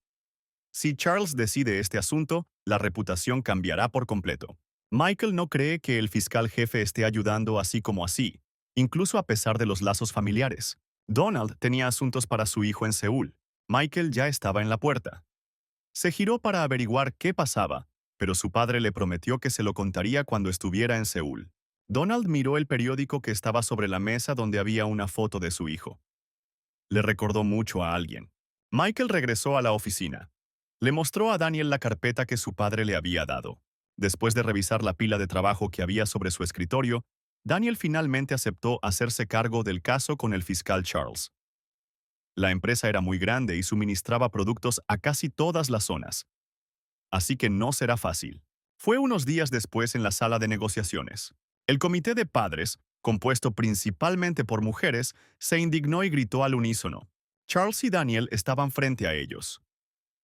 Si Charles decide este asunto, la reputación cambiará por completo. Michael no cree que el fiscal jefe esté ayudando así como así, incluso a pesar de los lazos familiares. Donald tenía asuntos para su hijo en Seúl. Michael ya estaba en la puerta. Se giró para averiguar qué pasaba, pero su padre le prometió que se lo contaría cuando estuviera en Seúl. Donald miró el periódico que estaba sobre la mesa donde había una foto de su hijo. Le recordó mucho a alguien. Michael regresó a la oficina. Le mostró a Daniel la carpeta que su padre le había dado. Después de revisar la pila de trabajo que había sobre su escritorio, Daniel finalmente aceptó hacerse cargo del caso con el fiscal Charles. La empresa era muy grande y suministraba productos a casi todas las zonas, así que no será fácil. Fue unos días después en la sala de negociaciones. El comité de padres, compuesto principalmente por mujeres, se indignó y gritó al unísono. Charles y Daniel estaban frente a ellos.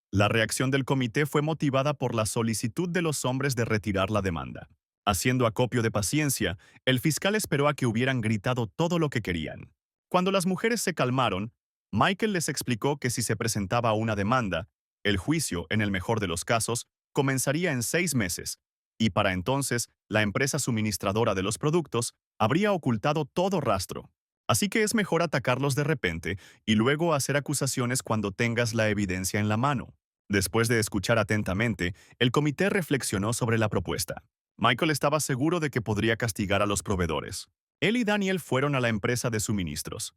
La reacción del comité fue motivada por la solicitud de los hombres de retirar la demanda. Haciendo acopio de paciencia, el fiscal esperó a que hubieran gritado todo lo que querían. Cuando las mujeres se calmaron, Michael les explicó que si se presentaba una demanda, el juicio, en el mejor de los casos, comenzaría en 6 meses, y para entonces, la empresa suministradora de los productos habría ocultado todo rastro. Así que es mejor atacarlos de repente y luego hacer acusaciones cuando tengas la evidencia en la mano. Después de escuchar atentamente, el comité reflexionó sobre la propuesta. Michael estaba seguro de que podría castigar a los proveedores. Él y Daniel fueron a la empresa de suministros.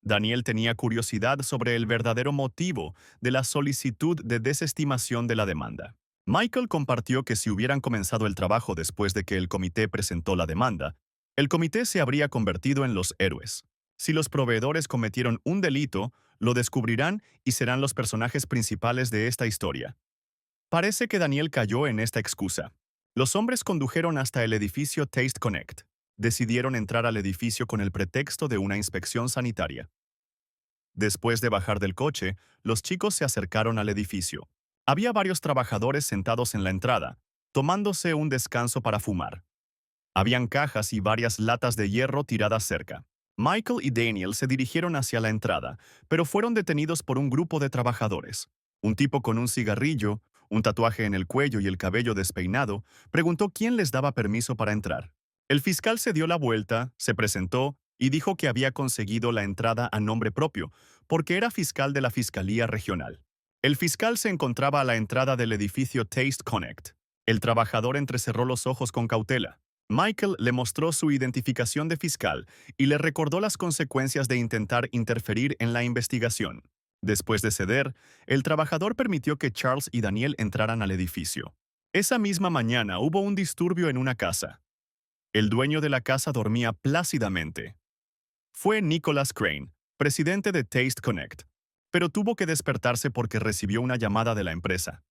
Daniel tenía curiosidad sobre el verdadero motivo de la solicitud de desestimación de la demanda. Michael compartió que si hubieran comenzado el trabajo después de que el comité presentó la demanda, el comité se habría convertido en los héroes. Si los proveedores cometieron un delito, lo descubrirán y serán los personajes principales de esta historia. Parece que Daniel cayó en esta excusa. Los hombres condujeron hasta el edificio Taste Connect. Decidieron entrar al edificio con el pretexto de una inspección sanitaria. Después de bajar del coche, los chicos se acercaron al edificio. Había varios trabajadores sentados en la entrada, tomándose un descanso para fumar. Habían cajas y varias latas de hierro tiradas cerca. Michael y Daniel se dirigieron hacia la entrada, pero fueron detenidos por un grupo de trabajadores. Un tipo con un cigarrillo, un tatuaje en el cuello y el cabello despeinado, preguntó quién les daba permiso para entrar. El fiscal se dio la vuelta, se presentó y dijo que había conseguido la entrada a nombre propio, porque era fiscal de la Fiscalía Regional. El fiscal se encontraba a la entrada del edificio Taste Connect. El trabajador entrecerró los ojos con cautela. Michael le mostró su identificación de fiscal y le recordó las consecuencias de intentar interferir en la investigación. Después de ceder, el trabajador permitió que Charles y Daniel entraran al edificio. Esa misma mañana hubo un disturbio en una casa. El dueño de la casa dormía plácidamente. Fue Nicholas Crane, presidente de Taste Connect, pero tuvo que despertarse porque recibió una llamada de la empresa.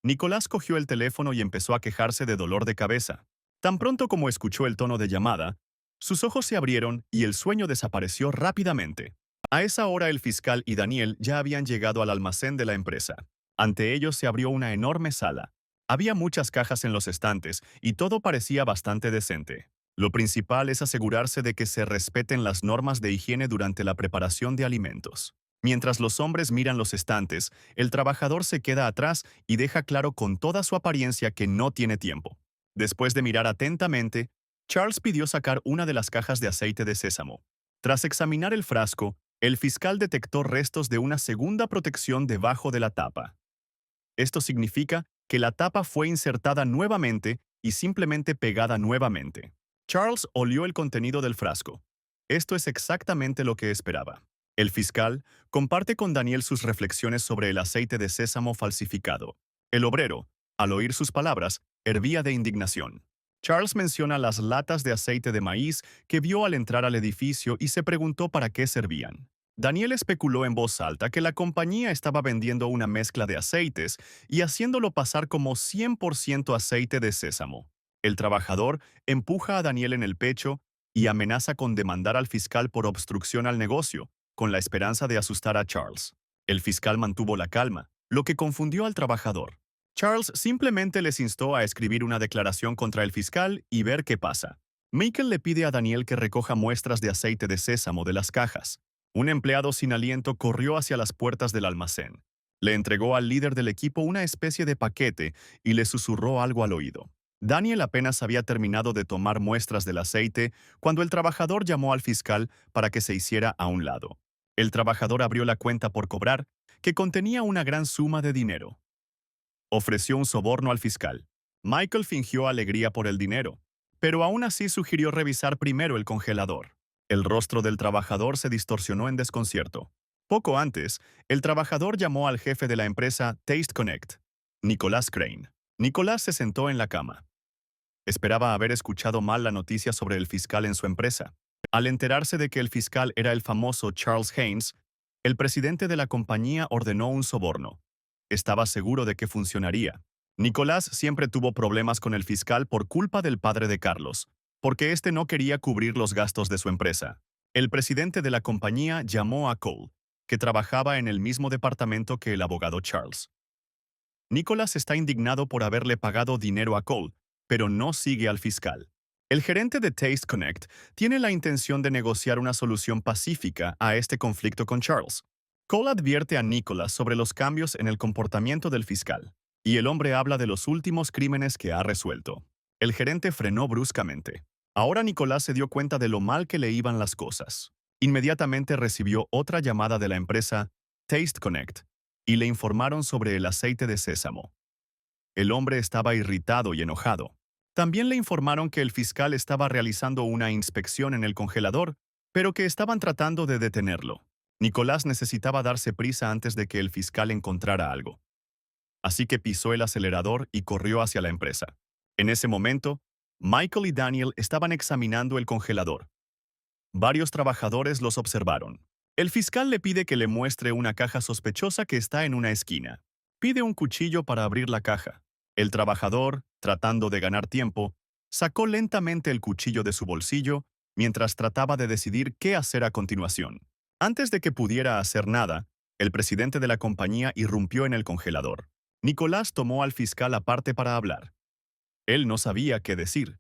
Nicolás cogió el teléfono y empezó a quejarse de dolor de cabeza. Tan pronto como escuchó el tono de llamada, sus ojos se abrieron y el sueño desapareció rápidamente. A esa hora el fiscal y Daniel ya habían llegado al almacén de la empresa. Ante ellos se abrió una enorme sala. Había muchas cajas en los estantes y todo parecía bastante decente. Lo principal es asegurarse de que se respeten las normas de higiene durante la preparación de alimentos. Mientras los hombres miran los estantes, el trabajador se queda atrás y deja claro con toda su apariencia que no tiene tiempo. Después de mirar atentamente, Charles pidió sacar una de las cajas de aceite de sésamo. Tras examinar el frasco, el fiscal detectó restos de una segunda protección debajo de la tapa. Esto significa que la tapa fue insertada nuevamente y simplemente pegada nuevamente. Charles olió el contenido del frasco. Esto es exactamente lo que esperaba. El fiscal comparte con Daniel sus reflexiones sobre el aceite de sésamo falsificado. El obrero, al oír sus palabras, hervía de indignación. Charles menciona las latas de aceite de maíz que vio al entrar al edificio y se preguntó para qué servían. Daniel especuló en voz alta que la compañía estaba vendiendo una mezcla de aceites y haciéndolo pasar como 100% aceite de sésamo. El trabajador empuja a Daniel en el pecho y amenaza con demandar al fiscal por obstrucción al negocio, con la esperanza de asustar a Charles. El fiscal mantuvo la calma, lo que confundió al trabajador. Charles simplemente les instó a escribir una declaración contra el fiscal y ver qué pasa. Michael le pide a Daniel que recoja muestras de aceite de sésamo de las cajas. Un empleado sin aliento corrió hacia las puertas del almacén. Le entregó al líder del equipo una especie de paquete y le susurró algo al oído. Daniel apenas había terminado de tomar muestras del aceite cuando el trabajador llamó al fiscal para que se hiciera a un lado. El trabajador abrió la cuenta por cobrar, que contenía una gran suma de dinero. Ofreció un soborno al fiscal. Michael fingió alegría por el dinero, pero aún así sugirió revisar primero el congelador. El rostro del trabajador se distorsionó en desconcierto. Poco antes, el trabajador llamó al jefe de la empresa Taste Connect, Nicholas Crane. Nicholas se sentó en la cama. Esperaba haber escuchado mal la noticia sobre el fiscal en su empresa. Al enterarse de que el fiscal era el famoso Charles Haynes, el presidente de la compañía ordenó un soborno. Estaba seguro de que funcionaría. Nicolás siempre tuvo problemas con el fiscal por culpa del padre de Carlos, porque éste no quería cubrir los gastos de su empresa. El presidente de la compañía llamó a Cole, que trabajaba en el mismo departamento que el abogado Charles. Nicholas está indignado por haberle pagado dinero a Cole, pero no sigue al fiscal. El gerente de Taste Connect tiene la intención de negociar una solución pacífica a este conflicto con Charles. Cole advierte a Nicholas sobre los cambios en el comportamiento del fiscal, y el hombre habla de los últimos crímenes que ha resuelto. El gerente frenó bruscamente. Ahora Nicholas se dio cuenta de lo mal que le iban las cosas. Inmediatamente recibió otra llamada de la empresa Taste Connect, y le informaron sobre el aceite de sésamo. El hombre estaba irritado y enojado. También le informaron que el fiscal estaba realizando una inspección en el congelador, pero que estaban tratando de detenerlo. Nicolás necesitaba darse prisa antes de que el fiscal encontrara algo. Así que pisó el acelerador y corrió hacia la empresa. En ese momento, Michael y Daniel estaban examinando el congelador. Varios trabajadores los observaron. El fiscal le pide que le muestre una caja sospechosa que está en una esquina. Pide un cuchillo para abrir la caja. El trabajador, tratando de ganar tiempo, sacó lentamente el cuchillo de su bolsillo mientras trataba de decidir qué hacer a continuación. Antes de que pudiera hacer nada, el presidente de la compañía irrumpió en el congelador. Nicolás tomó al fiscal aparte para hablar. Él no sabía qué decir.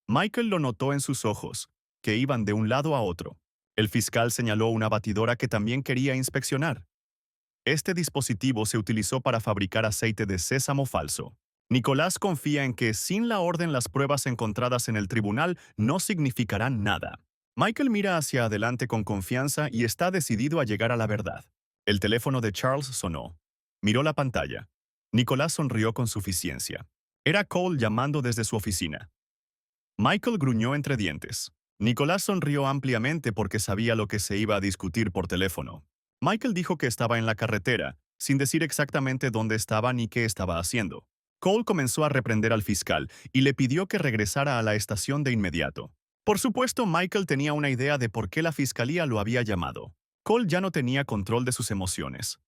Michael lo notó en sus ojos, que iban de un lado a otro. El fiscal señaló una batidora que también quería inspeccionar. Este dispositivo se utilizó para fabricar aceite de sésamo falso. Nicolás confía en que, sin la orden, las pruebas encontradas en el tribunal no significarán nada. Michael mira hacia adelante con confianza y está decidido a llegar a la verdad. El teléfono de Charles sonó. Miró la pantalla. Nicolás sonrió con suficiencia. Era Cole llamando desde su oficina. Michael gruñó entre dientes. Nicolás sonrió ampliamente porque sabía lo que se iba a discutir por teléfono. Michael dijo que estaba en la carretera, sin decir exactamente dónde estaba ni qué estaba haciendo. Cole comenzó a reprender al fiscal y le pidió que regresara a la estación de inmediato. Por supuesto, Michael tenía una idea de por qué la fiscalía lo había llamado. Cole ya no tenía control de sus emociones.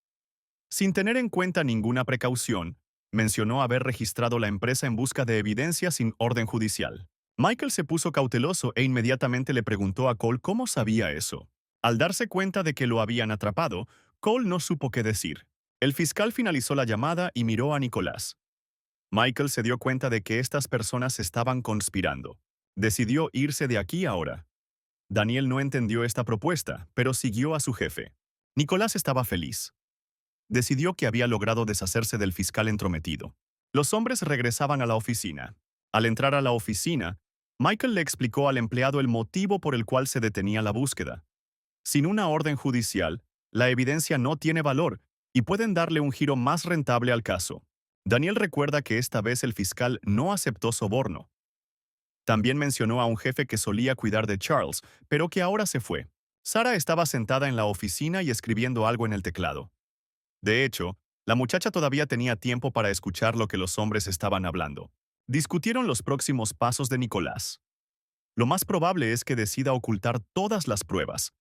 Sin tener en cuenta ninguna precaución, mencionó haber registrado la empresa en busca de evidencia sin orden judicial. Michael se puso cauteloso e inmediatamente le preguntó a Cole cómo sabía eso. Al darse cuenta de que lo habían atrapado, Cole no supo qué decir. El fiscal finalizó la llamada y miró a Nicolás. Michael se dio cuenta de que estas personas estaban conspirando. Decidió irse de aquí ahora. Daniel no entendió esta propuesta, pero siguió a su jefe. Nicolás estaba feliz. Decidió que había logrado deshacerse del fiscal entrometido. Los hombres regresaban a la oficina. Al entrar a la oficina, Michael le explicó al empleado el motivo por el cual se detenía la búsqueda. Sin una orden judicial, la evidencia no tiene valor y pueden darle un giro más rentable al caso. Daniel recuerda que esta vez el fiscal no aceptó soborno. También mencionó a un jefe que solía cuidar de Charles, pero que ahora se fue. Sara estaba sentada en la oficina y escribiendo algo en el teclado. De hecho, la muchacha todavía tenía tiempo para escuchar lo que los hombres estaban hablando. Discutieron los próximos pasos de Nicolás. Lo más probable es que decida ocultar todas las pruebas.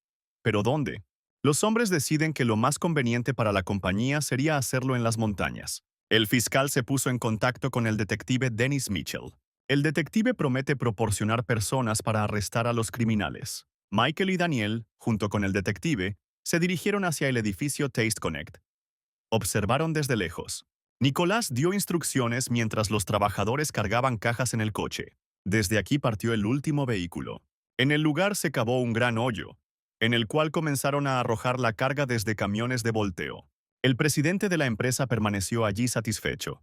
¿Pero dónde? Los hombres deciden que lo más conveniente para la compañía sería hacerlo en las montañas. El fiscal se puso en contacto con el detective Dennis Mitchell. El detective promete proporcionar personas para arrestar a los criminales. Michael y Daniel, junto con el detective, se dirigieron hacia el edificio Taste Connect. Observaron desde lejos. Nicolás dio instrucciones mientras los trabajadores cargaban cajas en el coche. Desde aquí partió el último vehículo. En el lugar se cavó un gran hoyo, en el cual comenzaron a arrojar la carga desde camiones de volteo. El presidente de la empresa permaneció allí satisfecho.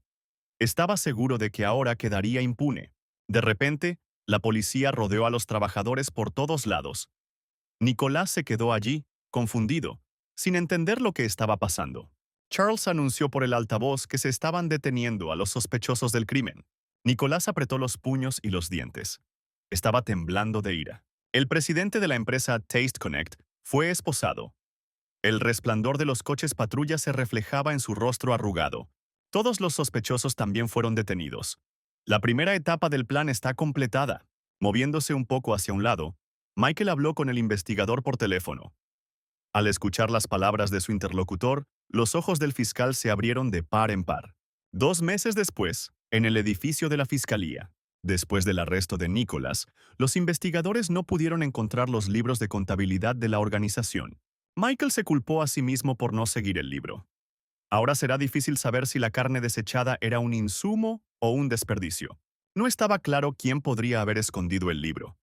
Estaba seguro de que ahora quedaría impune. De repente, la policía rodeó a los trabajadores por todos lados. Nicolás se quedó allí, confundido, sin entender lo que estaba pasando. Charles anunció por el altavoz que se estaban deteniendo a los sospechosos del crimen. Nicolás apretó los puños y los dientes. Estaba temblando de ira. El presidente de la empresa Taste Connect fue esposado. El resplandor de los coches patrulla se reflejaba en su rostro arrugado. Todos los sospechosos también fueron detenidos. La primera etapa del plan está completada. Moviéndose un poco hacia un lado, Michael habló con el investigador por teléfono. Al escuchar las palabras de su interlocutor, los ojos del fiscal se abrieron de par en par. 2 meses después, en el edificio de la fiscalía, después del arresto de Nicholas, los investigadores no pudieron encontrar los libros de contabilidad de la organización. Michael se culpó a sí mismo por no seguir el libro. Ahora será difícil saber si la carne desechada era un insumo o un desperdicio. No estaba claro quién podría haber escondido el libro.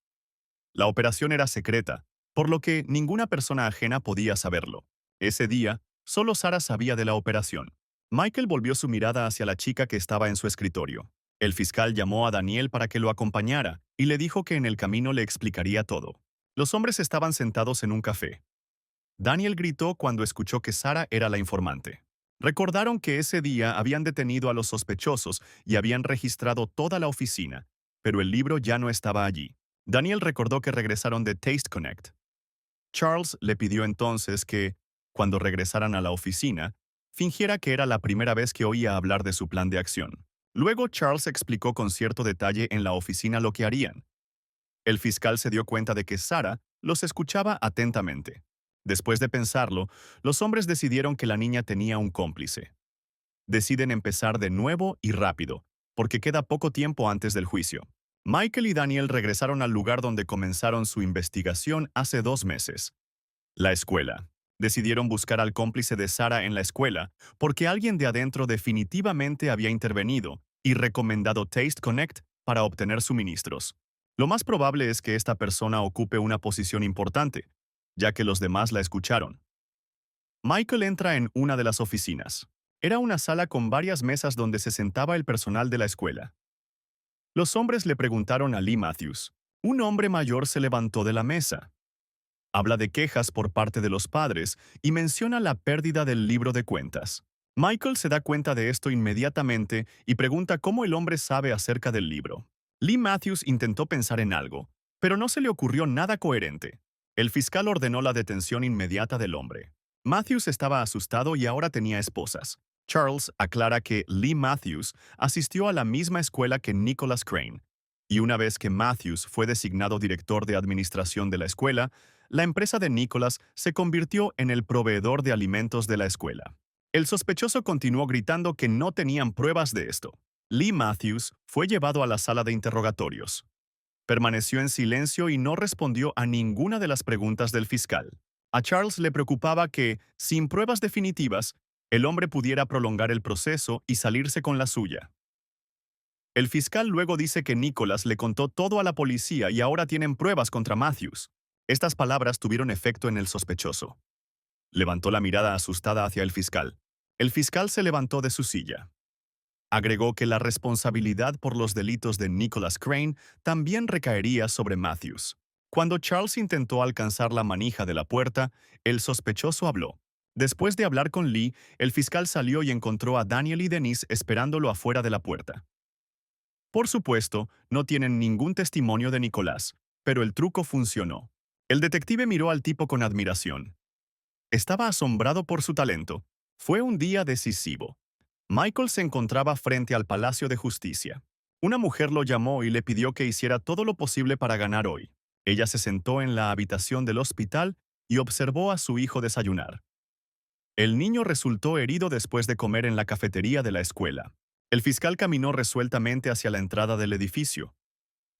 La operación era secreta, por lo que ninguna persona ajena podía saberlo. Ese día, solo Sara sabía de la operación. Michael volvió su mirada hacia la chica que estaba en su escritorio. El fiscal llamó a Daniel para que lo acompañara y le dijo que en el camino le explicaría todo. Los hombres estaban sentados en un café. Daniel gritó cuando escuchó que Sara era la informante. Recordaron que ese día habían detenido a los sospechosos y habían registrado toda la oficina, pero el libro ya no estaba allí. Daniel recordó que regresaron de Taste Connect. Charles le pidió entonces que, cuando regresaran a la oficina, fingiera que era la primera vez que oía hablar de su plan de acción. Luego Charles explicó con cierto detalle en la oficina lo que harían. El fiscal se dio cuenta de que Sara los escuchaba atentamente. Después de pensarlo, los hombres decidieron que la niña tenía un cómplice. Deciden empezar de nuevo y rápido, porque queda poco tiempo antes del juicio. Michael y Daniel regresaron al lugar donde comenzaron su investigación hace 2 meses. La escuela. Decidieron buscar al cómplice de Sara en la escuela porque alguien de adentro definitivamente había intervenido y recomendado Taste Connect para obtener suministros. Lo más probable es que esta persona ocupe una posición importante, ya que los demás la escucharon. Michael entra en una de las oficinas. Era una sala con varias mesas donde se sentaba el personal de la escuela. Los hombres le preguntaron a Lee Matthews. Un hombre mayor se levantó de la mesa. Habla de quejas por parte de los padres y menciona la pérdida del libro de cuentas. Michael se da cuenta de esto inmediatamente y pregunta cómo el hombre sabe acerca del libro. Lee Matthews intentó pensar en algo, pero no se le ocurrió nada coherente. El fiscal ordenó la detención inmediata del hombre. Matthews estaba asustado y ahora tenía esposas. Charles aclara que Lee Matthews asistió a la misma escuela que Nicholas Crane, y una vez que Matthews fue designado director de administración de la escuela, la empresa de Nicholas se convirtió en el proveedor de alimentos de la escuela. El sospechoso continuó gritando que no tenían pruebas de esto. Lee Matthews fue llevado a la sala de interrogatorios. Permaneció en silencio y no respondió a ninguna de las preguntas del fiscal. A Charles le preocupaba que, sin pruebas definitivas, el hombre pudiera prolongar el proceso y salirse con la suya. El fiscal luego dice que Nicholas le contó todo a la policía y ahora tienen pruebas contra Matthews. Estas palabras tuvieron efecto en el sospechoso. Levantó la mirada asustada hacia el fiscal. El fiscal se levantó de su silla. Agregó que la responsabilidad por los delitos de Nicholas Crane también recaería sobre Matthews. Cuando Charles intentó alcanzar la manija de la puerta, el sospechoso habló. Después de hablar con Lee, el fiscal salió y encontró a Daniel y Denise esperándolo afuera de la puerta. Por supuesto, no tienen ningún testimonio de Nicolás, pero el truco funcionó. El detective miró al tipo con admiración. Estaba asombrado por su talento. Fue un día decisivo. Michael se encontraba frente al Palacio de Justicia. Una mujer lo llamó y le pidió que hiciera todo lo posible para ganar hoy. Ella se sentó en la habitación del hospital y observó a su hijo desayunar. El niño resultó herido después de comer en la cafetería de la escuela. El fiscal caminó resueltamente hacia la entrada del edificio.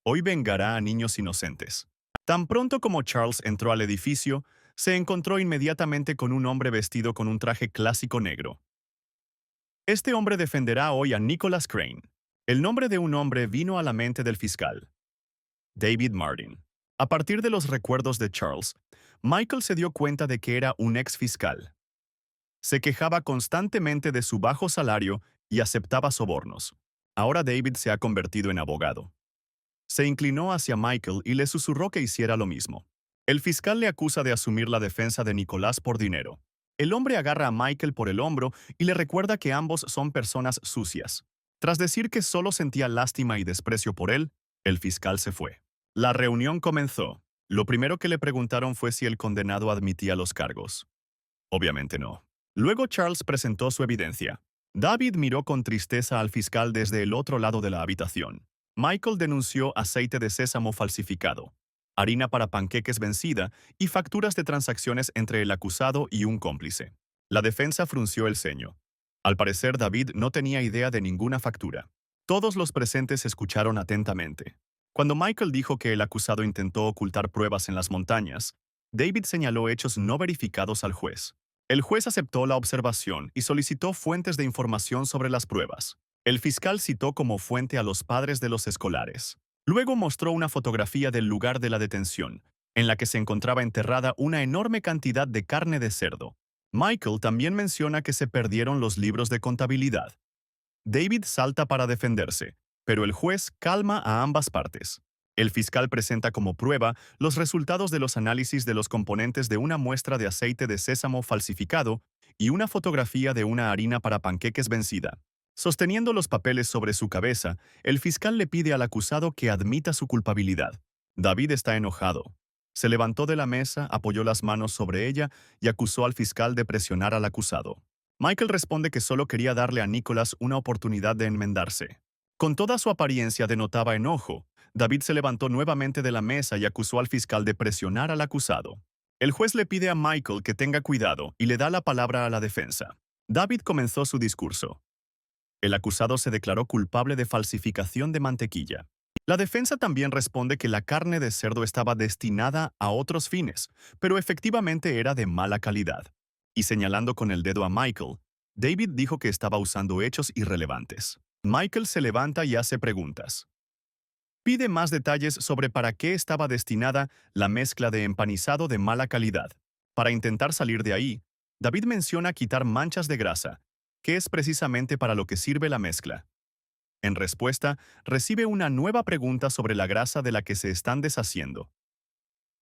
Hoy vengará a niños inocentes. Tan pronto como Charles entró al edificio, se encontró inmediatamente con un hombre vestido con un traje clásico negro. Este hombre defenderá hoy a Nicholas Crane. El nombre de un hombre vino a la mente del fiscal, David Martin. A partir de los recuerdos de Charles, Michael se dio cuenta de que era un ex fiscal. Se quejaba constantemente de su bajo salario y aceptaba sobornos. Ahora David se ha convertido en abogado. Se inclinó hacia Michael y le susurró que hiciera lo mismo. El fiscal le acusa de asumir la defensa de Nicolás por dinero. El hombre agarra a Michael por el hombro y le recuerda que ambos son personas sucias. Tras decir que solo sentía lástima y desprecio por él, el fiscal se fue. La reunión comenzó. Lo primero que le preguntaron fue si el condenado admitía los cargos. Obviamente no. Luego Charles presentó su evidencia. David miró con tristeza al fiscal desde el otro lado de la habitación. Michael denunció aceite de sésamo falsificado, harina para panqueques vencida y facturas de transacciones entre el acusado y un cómplice. La defensa frunció el ceño. Al parecer, David no tenía idea de ninguna factura. Todos los presentes escucharon atentamente. Cuando Michael dijo que el acusado intentó ocultar pruebas en las montañas, David señaló hechos no verificados al juez. El juez aceptó la observación y solicitó fuentes de información sobre las pruebas. El fiscal citó como fuente a los padres de los escolares. Luego mostró una fotografía del lugar de la detención, en la que se encontraba enterrada una enorme cantidad de carne de cerdo. Michael también menciona que se perdieron los libros de contabilidad. David salta para defenderse, pero el juez calma a ambas partes. El fiscal presenta como prueba los resultados de los análisis de los componentes de una muestra de aceite de sésamo falsificado y una fotografía de una harina para panqueques vencida. Sosteniendo los papeles sobre su cabeza, el fiscal le pide al acusado que admita su culpabilidad. David está enojado. Se levantó de la mesa, apoyó las manos sobre ella y acusó al fiscal de presionar al acusado. Michael responde que solo quería darle a Nicholas una oportunidad de enmendarse. Con toda su apariencia denotaba enojo. David se levantó nuevamente de la mesa y acusó al fiscal de presionar al acusado. El juez le pide a Michael que tenga cuidado y le da la palabra a la defensa. David comenzó su discurso. El acusado se declaró culpable de falsificación de mantequilla. La defensa también responde que la carne de cerdo estaba destinada a otros fines, pero efectivamente era de mala calidad. Y señalando con el dedo a Michael, David dijo que estaba usando hechos irrelevantes. Michael se levanta y hace preguntas. Pide más detalles sobre para qué estaba destinada la mezcla de empanizado de mala calidad. Para intentar salir de ahí, David menciona quitar manchas de grasa, que es precisamente para lo que sirve la mezcla. En respuesta, recibe una nueva pregunta sobre la grasa de la que se están deshaciendo.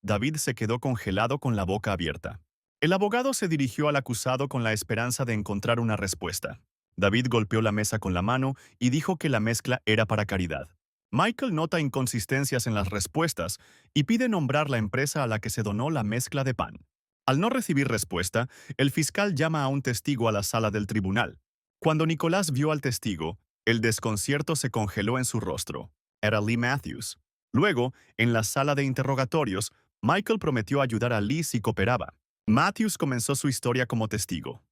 David se quedó congelado con la boca abierta. El abogado se dirigió al acusado con la esperanza de encontrar una respuesta. David golpeó la mesa con la mano y dijo que la mezcla era para caridad. Michael nota inconsistencias en las respuestas y pide nombrar la empresa a la que se donó la mezcla de pan. Al no recibir respuesta, el fiscal llama a un testigo a la sala del tribunal. Cuando Nicolás vio al testigo, el desconcierto se congeló en su rostro. Era Lee Matthews. Luego, en la sala de interrogatorios, Michael prometió ayudar a Lee si cooperaba. Matthews comenzó su historia como testigo.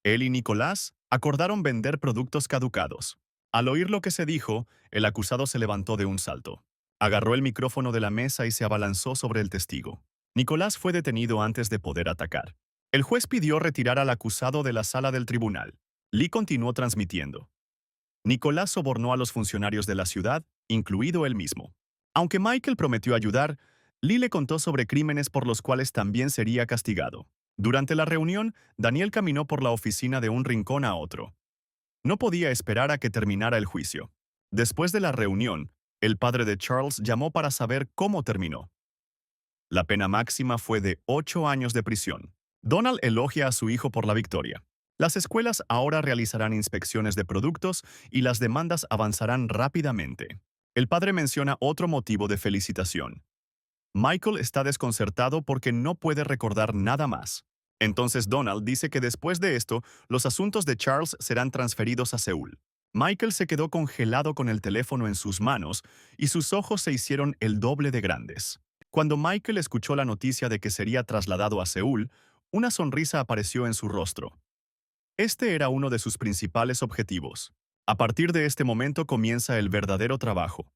Él y Nicolás acordaron vender productos caducados. Al oír lo que se dijo, el acusado se levantó de un salto. Agarró el micrófono de la mesa y se abalanzó sobre el testigo. Nicolás fue detenido antes de poder atacar. El juez pidió retirar al acusado de la sala del tribunal. Lee continuó transmitiendo. Nicolás sobornó a los funcionarios de la ciudad, incluido él mismo. Aunque Michael prometió ayudar, Lee le contó sobre crímenes por los cuales también sería castigado. Durante la reunión, Daniel caminó por la oficina de un rincón a otro. No podía esperar a que terminara el juicio. Después de la reunión, el padre de Charles llamó para saber cómo terminó. La pena máxima fue de 8 años de prisión. Donald elogia a su hijo por la victoria. Las escuelas ahora realizarán inspecciones de productos y las demandas avanzarán rápidamente. El padre menciona otro motivo de felicitación. Michael está desconcertado porque no puede recordar nada más. Entonces Donald dice que después de esto, los asuntos de Charles serán transferidos a Seúl. Michael se quedó congelado con el teléfono en sus manos y sus ojos se hicieron el doble de grandes. Cuando Michael escuchó la noticia de que sería trasladado a Seúl, una sonrisa apareció en su rostro. Este era uno de sus principales objetivos. A partir de este momento comienza el verdadero trabajo.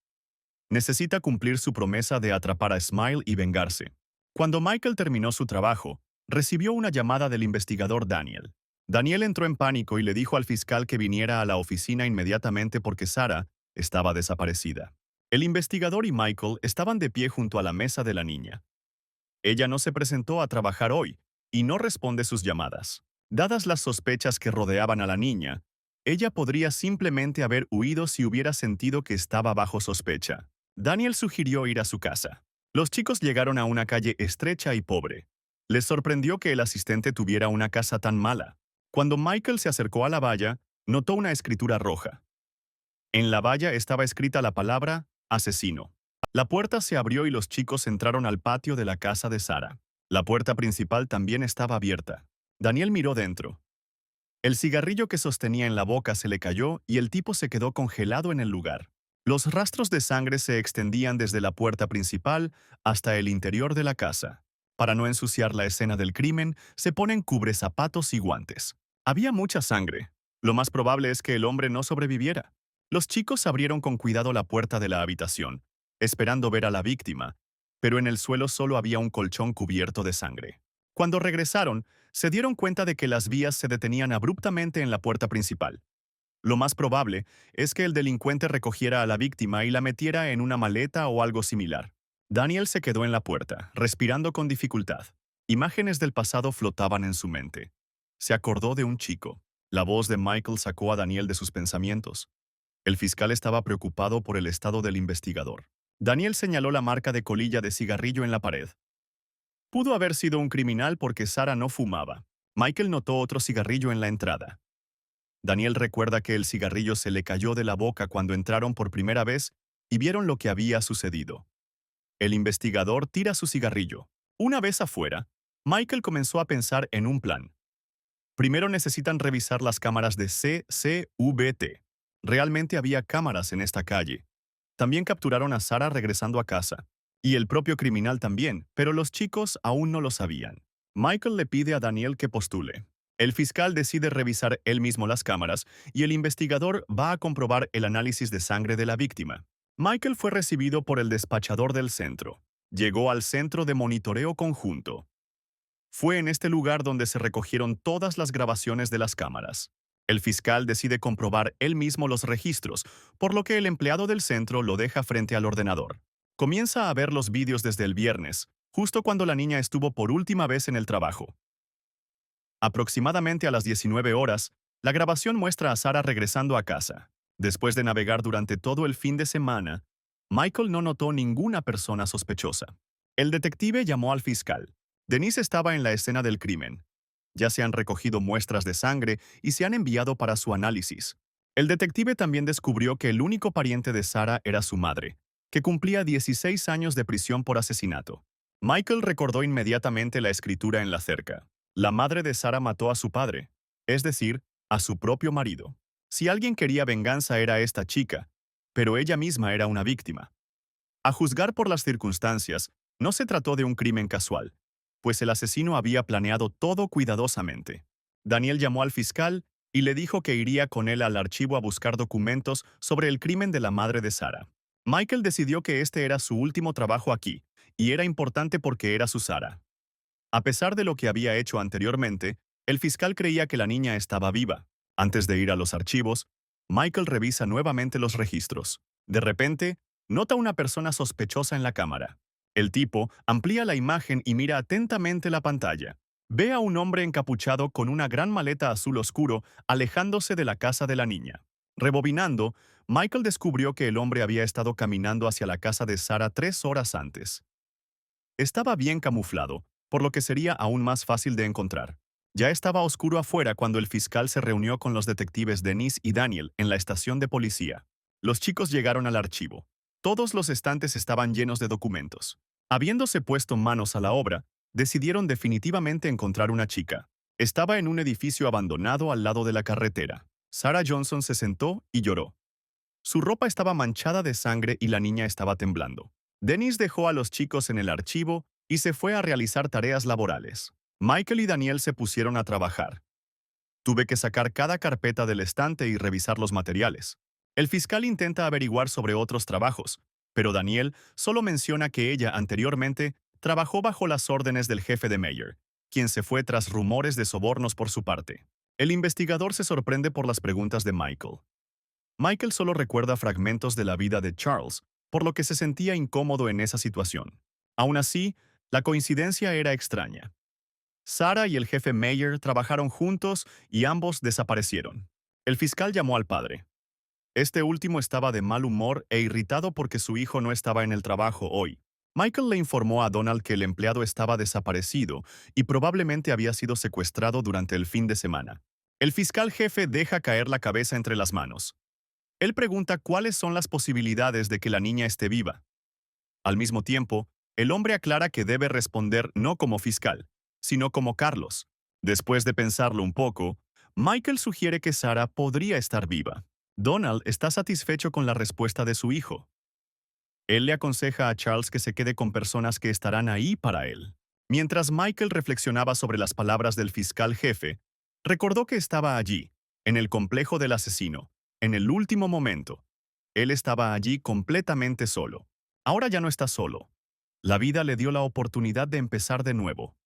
Necesita cumplir su promesa de atrapar a Smile y vengarse. Cuando Michael terminó su trabajo, recibió una llamada del investigador Daniel. Daniel entró en pánico y le dijo al fiscal que viniera a la oficina inmediatamente porque Sara estaba desaparecida. El investigador y Michael estaban de pie junto a la mesa de la niña. Ella no se presentó a trabajar hoy y no responde sus llamadas. Dadas las sospechas que rodeaban a la niña, ella podría simplemente haber huido si hubiera sentido que estaba bajo sospecha. Daniel sugirió ir a su casa. Los chicos llegaron a una calle estrecha y pobre. Les sorprendió que el asistente tuviera una casa tan mala. Cuando Michael se acercó a la valla, notó una escritura roja. En la valla estaba escrita la palabra asesino. La puerta se abrió y los chicos entraron al patio de la casa de Sara. La puerta principal también estaba abierta. Daniel miró dentro. El cigarrillo que sostenía en la boca se le cayó y el tipo se quedó congelado en el lugar. Los rastros de sangre se extendían desde la puerta principal hasta el interior de la casa. Para no ensuciar la escena del crimen, se ponen cubrezapatos y guantes. Había mucha sangre. Lo más probable es que el hombre no sobreviviera. Los chicos abrieron con cuidado la puerta de la habitación, esperando ver a la víctima, pero en el suelo solo había un colchón cubierto de sangre. Cuando regresaron, se dieron cuenta de que las vías se detenían abruptamente en la puerta principal. Lo más probable es que el delincuente recogiera a la víctima y la metiera en una maleta o algo similar. Daniel se quedó en la puerta, respirando con dificultad. Imágenes del pasado flotaban en su mente. Se acordó de un chico. La voz de Michael sacó a Daniel de sus pensamientos. El fiscal estaba preocupado por el estado del investigador. Daniel señaló la marca de colilla de cigarrillo en la pared. Pudo haber sido un criminal porque Sara no fumaba. Michael notó otro cigarrillo en la entrada. Daniel recuerda que el cigarrillo se le cayó de la boca cuando entraron por primera vez y vieron lo que había sucedido. El investigador tira su cigarrillo. Una vez afuera, Michael comenzó a pensar en un plan. Primero necesitan revisar las cámaras de CCVT. Realmente había cámaras en esta calle. También capturaron a Sara regresando a casa. Y el propio criminal también, pero los chicos aún no lo sabían. Michael le pide a Daniel que postule. El fiscal decide revisar él mismo las cámaras y el investigador va a comprobar el análisis de sangre de la víctima. Michael fue recibido por el despachador del centro. Llegó al centro de monitoreo conjunto. Fue en este lugar donde se recogieron todas las grabaciones de las cámaras. El fiscal decide comprobar él mismo los registros, por lo que el empleado del centro lo deja frente al ordenador. Comienza a ver los vídeos desde el viernes, justo cuando la niña estuvo por última vez en el trabajo. Aproximadamente a las 19 horas, la grabación muestra a Sara regresando a casa. Después de navegar durante todo el fin de semana, Michael no notó ninguna persona sospechosa. El detective llamó al fiscal. Denise estaba en la escena del crimen. Ya se han recogido muestras de sangre y se han enviado para su análisis. El detective también descubrió que el único pariente de Sara era su madre, que cumplía 16 años de prisión por asesinato. Michael recordó inmediatamente la escritura en la cerca. La madre de Sara mató a su padre, es decir, a su propio marido. Si alguien quería venganza era esta chica, pero ella misma era una víctima. A juzgar por las circunstancias, no se trató de un crimen casual, pues el asesino había planeado todo cuidadosamente. Daniel llamó al fiscal y le dijo que iría con él al archivo a buscar documentos sobre el crimen de la madre de Sara. Michael decidió que este era su último trabajo aquí, y era importante porque era su Sara. A pesar de lo que había hecho anteriormente, el fiscal creía que la niña estaba viva. Antes de ir a los archivos, Michael revisa nuevamente los registros. De repente, nota una persona sospechosa en la cámara. El tipo amplía la imagen y mira atentamente la pantalla. Ve a un hombre encapuchado con una gran maleta azul oscuro alejándose de la casa de la niña. Rebobinando, Michael descubrió que el hombre había estado caminando hacia la casa de Sara 3 horas antes. Estaba bien camuflado, por lo que sería aún más fácil de encontrar. Ya estaba oscuro afuera cuando el fiscal se reunió con los detectives Denise y Daniel en la estación de policía. Los chicos llegaron al archivo. Todos los estantes estaban llenos de documentos. Habiéndose puesto manos a la obra, decidieron definitivamente encontrar una chica. Estaba en un edificio abandonado al lado de la carretera. Sarah Johnson se sentó y lloró. Su ropa estaba manchada de sangre y la niña estaba temblando. Denise dejó a los chicos en el archivo y se fue a realizar tareas laborales. Michael y Daniel se pusieron a trabajar. Tuve que sacar cada carpeta del estante y revisar los materiales. El fiscal intenta averiguar sobre otros trabajos, pero Daniel solo menciona que ella anteriormente trabajó bajo las órdenes del jefe de Mayer, quien se fue tras rumores de sobornos por su parte. El investigador se sorprende por las preguntas de Michael. Michael solo recuerda fragmentos de la vida de Charles, por lo que se sentía incómodo en esa situación. Aún así, la coincidencia era extraña. Sarah y el jefe Mayer trabajaron juntos y ambos desaparecieron. El fiscal llamó al padre. Este último estaba de mal humor e irritado porque su hijo no estaba en el trabajo hoy. Michael le informó a Donald que el empleado estaba desaparecido y probablemente había sido secuestrado durante el fin de semana. El fiscal jefe deja caer la cabeza entre las manos. Él pregunta cuáles son las posibilidades de que la niña esté viva. Al mismo tiempo, el hombre aclara que debe responder no como fiscal, sino como Carlos. Después de pensarlo un poco, Michael sugiere que Sarah podría estar viva. Donald está satisfecho con la respuesta de su hijo. Él le aconseja a Charles que se quede con personas que estarán ahí para él. Mientras Michael reflexionaba sobre las palabras del fiscal jefe, recordó que estaba allí, en el complejo del asesino, en el último momento. Él estaba allí completamente solo. Ahora ya no está solo. La vida le dio la oportunidad de empezar de nuevo.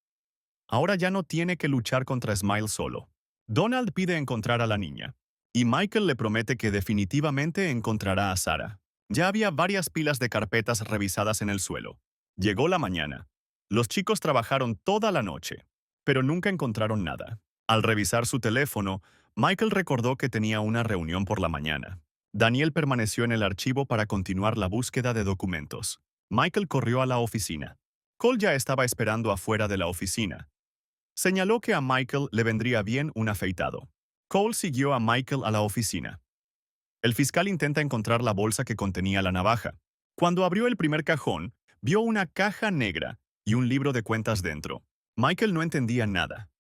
Ahora ya no tiene que luchar contra Smile solo. Donald pide encontrar a la niña, y Michael le promete que definitivamente encontrará a Sarah. Ya había varias pilas de carpetas revisadas en el suelo. Llegó la mañana. Los chicos trabajaron toda la noche, pero nunca encontraron nada. Al revisar su teléfono, Michael recordó que tenía una reunión por la mañana. Daniel permaneció en el archivo para continuar la búsqueda de documentos. Michael corrió a la oficina. Cole ya estaba esperando afuera de la oficina. Señaló que a Michael le vendría bien un afeitado. Cole siguió a Michael a la oficina. El fiscal intenta encontrar la bolsa que contenía la navaja. Cuando abrió el primer cajón, vio una caja negra y un libro de cuentas dentro. Michael no entendía nada.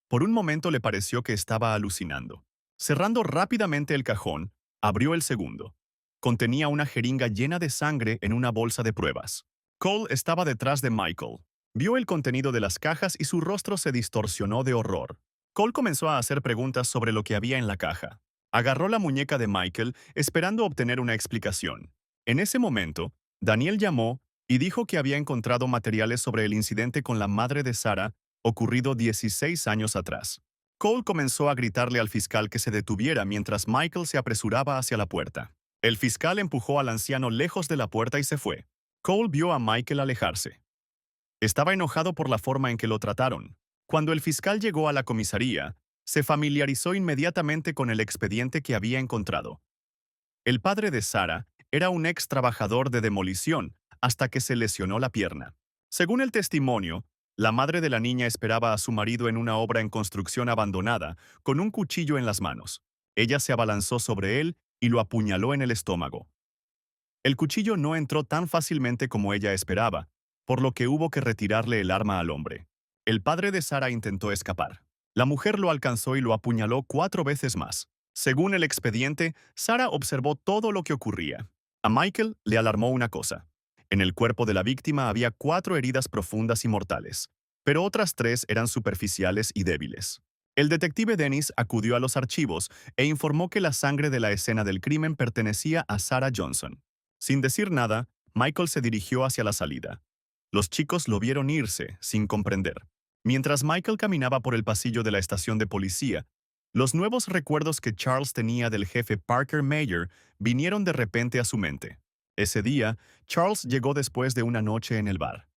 Por un momento le pareció que estaba alucinando. Cerrando rápidamente el cajón, abrió el segundo. Contenía una jeringa llena de sangre en una bolsa de pruebas. Cole estaba detrás de Michael. Vio el contenido de las cajas y su rostro se distorsionó de horror. Cole comenzó a hacer preguntas sobre lo que había en la caja. Agarró la muñeca de Michael, esperando obtener una explicación. En ese momento, Daniel llamó y dijo que había encontrado materiales sobre el incidente con la madre de Sarah, ocurrido 16 años atrás. Cole comenzó a gritarle al fiscal que se detuviera mientras Michael se apresuraba hacia la puerta. El fiscal empujó al anciano lejos de la puerta y se fue. Cole vio a Michael alejarse. Estaba enojado por la forma en que lo trataron. Cuando el fiscal llegó a la comisaría, se familiarizó inmediatamente con el expediente que había encontrado. El padre de Sarah era un ex trabajador de demolición hasta que se lesionó la pierna. Según el testimonio, la madre de la niña esperaba a su marido en una obra en construcción abandonada, con un cuchillo en las manos. Ella se abalanzó sobre él y lo apuñaló en el estómago. El cuchillo no entró tan fácilmente como ella esperaba, por lo que hubo que retirarle el arma al hombre. El padre de Sarah intentó escapar. La mujer lo alcanzó y lo apuñaló 4 veces más. Según el expediente, Sarah observó todo lo que ocurría. A Michael le alarmó una cosa. En el cuerpo de la víctima había 4 heridas profundas y mortales, pero otras 3 eran superficiales y débiles. El detective Dennis acudió a los archivos e informó que la sangre de la escena del crimen pertenecía a Sarah Johnson. Sin decir nada, Michael se dirigió hacia la salida. Los chicos lo vieron irse, sin comprender. Mientras Michael caminaba por el pasillo de la estación de policía, los nuevos recuerdos que Charles tenía del jefe Parker Mayer vinieron de repente a su mente. Ese día, Charles llegó después de una noche en el bar.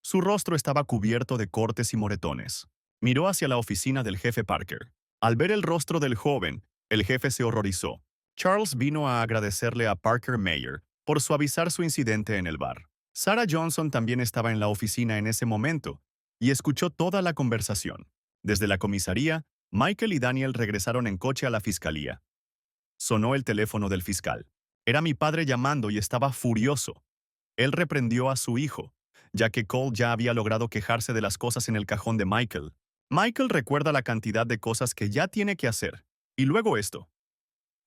Su rostro estaba cubierto de cortes y moretones. Miró hacia la oficina del jefe Parker. Al ver el rostro del joven, el jefe se horrorizó. Charles vino a agradecerle a Parker Mayer por suavizar su incidente en el bar. Sarah Johnson también estaba en la oficina en ese momento y escuchó toda la conversación. Desde la comisaría, Michael y Daniel regresaron en coche a la fiscalía. Sonó el teléfono del fiscal. Era mi padre llamando y estaba furioso. Él reprendió a su hijo, ya que Cole ya había logrado quejarse de las cosas en el cajón de Michael. Michael recuerda la cantidad de cosas que ya tiene que hacer. Y luego esto.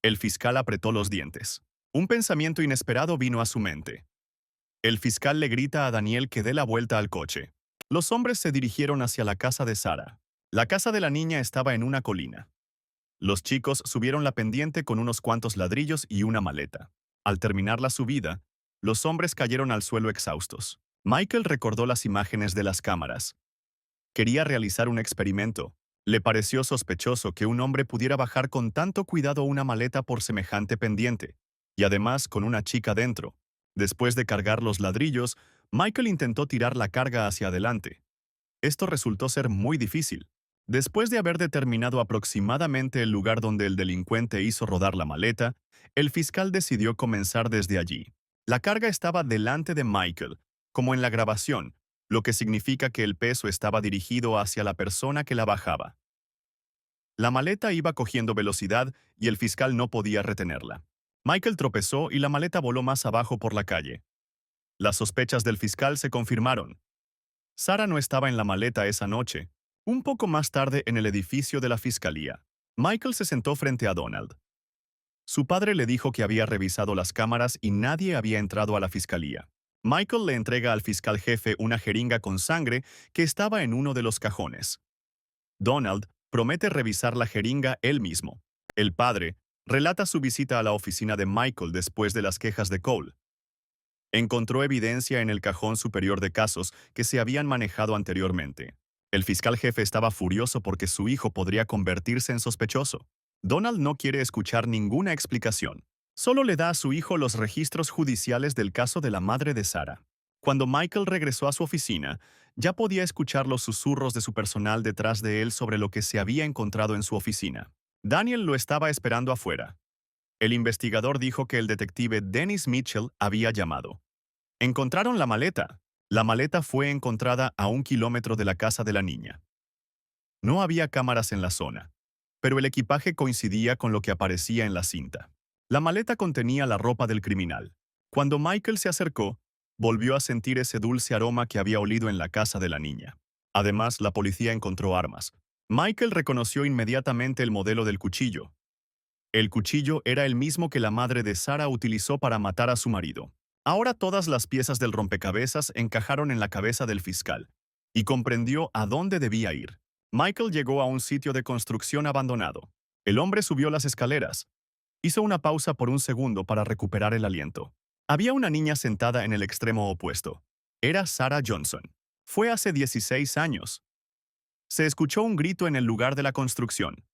El fiscal apretó los dientes. Un pensamiento inesperado vino a su mente. El fiscal le grita a Daniel que dé la vuelta al coche. Los hombres se dirigieron hacia la casa de Sarah. La casa de la niña estaba en una colina. Los chicos subieron la pendiente con unos cuantos ladrillos y una maleta. Al terminar la subida, los hombres cayeron al suelo exhaustos. Michael recordó las imágenes de las cámaras. Quería realizar un experimento. Le pareció sospechoso que un hombre pudiera bajar con tanto cuidado una maleta por semejante pendiente, y además con una chica dentro. Después de cargar los ladrillos, Michael intentó tirar la carga hacia adelante. Esto resultó ser muy difícil. Después de haber determinado aproximadamente el lugar donde el delincuente hizo rodar la maleta, el fiscal decidió comenzar desde allí. La carga estaba delante de Michael, como en la grabación, lo que significa que el peso estaba dirigido hacia la persona que la bajaba. La maleta iba cogiendo velocidad y el fiscal no podía retenerla. Michael tropezó y la maleta voló más abajo por la calle. Las sospechas del fiscal se confirmaron. Sara no estaba en la maleta esa noche. Un poco más tarde en el edificio de la fiscalía, Michael se sentó frente a Donald. Su padre le dijo que había revisado las cámaras y nadie había entrado a la fiscalía. Michael le entrega al fiscal jefe una jeringa con sangre que estaba en uno de los cajones. Donald promete revisar la jeringa él mismo. El padre relata su visita a la oficina de Michael después de las quejas de Cole. Encontró evidencia en el cajón superior de casos que se habían manejado anteriormente. El fiscal jefe estaba furioso porque su hijo podría convertirse en sospechoso. Donald no quiere escuchar ninguna explicación. Solo le da a su hijo los registros judiciales del caso de la madre de Sara. Cuando Michael regresó a su oficina, ya podía escuchar los susurros de su personal detrás de él sobre lo que se había encontrado en su oficina. Daniel lo estaba esperando afuera. El investigador dijo que el detective Dennis Mitchell había llamado. Encontraron la maleta. La maleta fue encontrada a 1 kilómetro de la casa de la niña. No había cámaras en la zona, pero el equipaje coincidía con lo que aparecía en la cinta. La maleta contenía la ropa del criminal. Cuando Michael se acercó, volvió a sentir ese dulce aroma que había olido en la casa de la niña. Además, la policía encontró armas. Michael reconoció inmediatamente el modelo del cuchillo. El cuchillo era el mismo que la madre de Sara utilizó para matar a su marido. Ahora todas las piezas del rompecabezas encajaron en la cabeza del fiscal, y comprendió a dónde debía ir. Michael llegó a un sitio de construcción abandonado. El hombre subió las escaleras. Hizo una pausa por un segundo para recuperar el aliento. Había una niña sentada en el extremo opuesto. Era Sarah Johnson. Fue hace 16 años. Se escuchó un grito en el lugar de la construcción.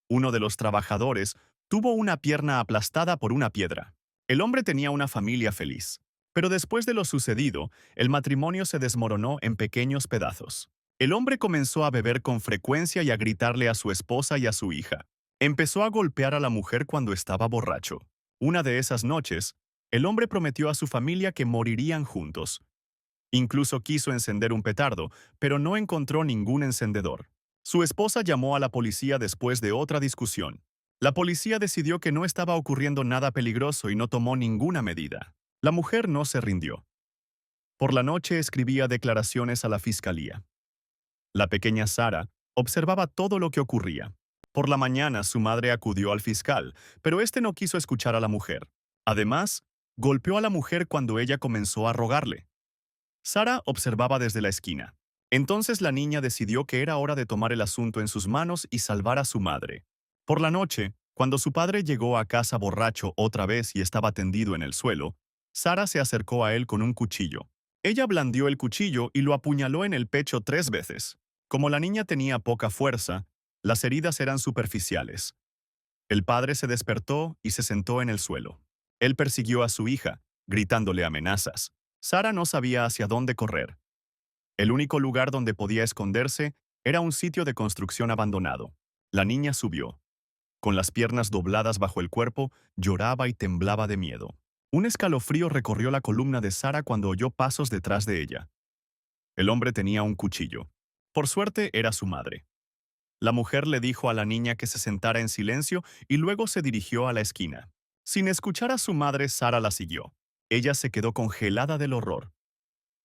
Uno de los trabajadores tuvo una pierna aplastada por una piedra. El hombre tenía una familia feliz. Pero después de lo sucedido, el matrimonio se desmoronó en pequeños pedazos. El hombre comenzó a beber con frecuencia y a gritarle a su esposa y a su hija. Empezó a golpear a la mujer cuando estaba borracho. Una de esas noches, el hombre prometió a su familia que morirían juntos. Incluso quiso encender un petardo, pero no encontró ningún encendedor. Su esposa llamó a la policía después de otra discusión. La policía decidió que no estaba ocurriendo nada peligroso y no tomó ninguna medida. La mujer no se rindió. Por la noche escribía declaraciones a la fiscalía. La pequeña Sara observaba todo lo que ocurría. Por la mañana su madre acudió al fiscal, pero este no quiso escuchar a la mujer. Además, golpeó a la mujer cuando ella comenzó a rogarle. Sara observaba desde la esquina. Entonces la niña decidió que era hora de tomar el asunto en sus manos y salvar a su madre. Por la noche, cuando su padre llegó a casa borracho otra vez y estaba tendido en el suelo, Sara se acercó a él con un cuchillo. Ella blandió el cuchillo y lo apuñaló en el pecho 3 veces. Como la niña tenía poca fuerza, las heridas eran superficiales. El padre se despertó y se sentó en el suelo. Él persiguió a su hija, gritándole amenazas. Sara no sabía hacia dónde correr. El único lugar donde podía esconderse era un sitio de construcción abandonado. La niña subió. Con las piernas dobladas bajo el cuerpo, lloraba y temblaba de miedo. Un escalofrío recorrió la columna de Sara cuando oyó pasos detrás de ella. El hombre tenía un cuchillo. Por suerte era su madre. La mujer le dijo a la niña que se sentara en silencio y luego se dirigió a la esquina. Sin escuchar a su madre, Sara la siguió. Ella se quedó congelada del horror.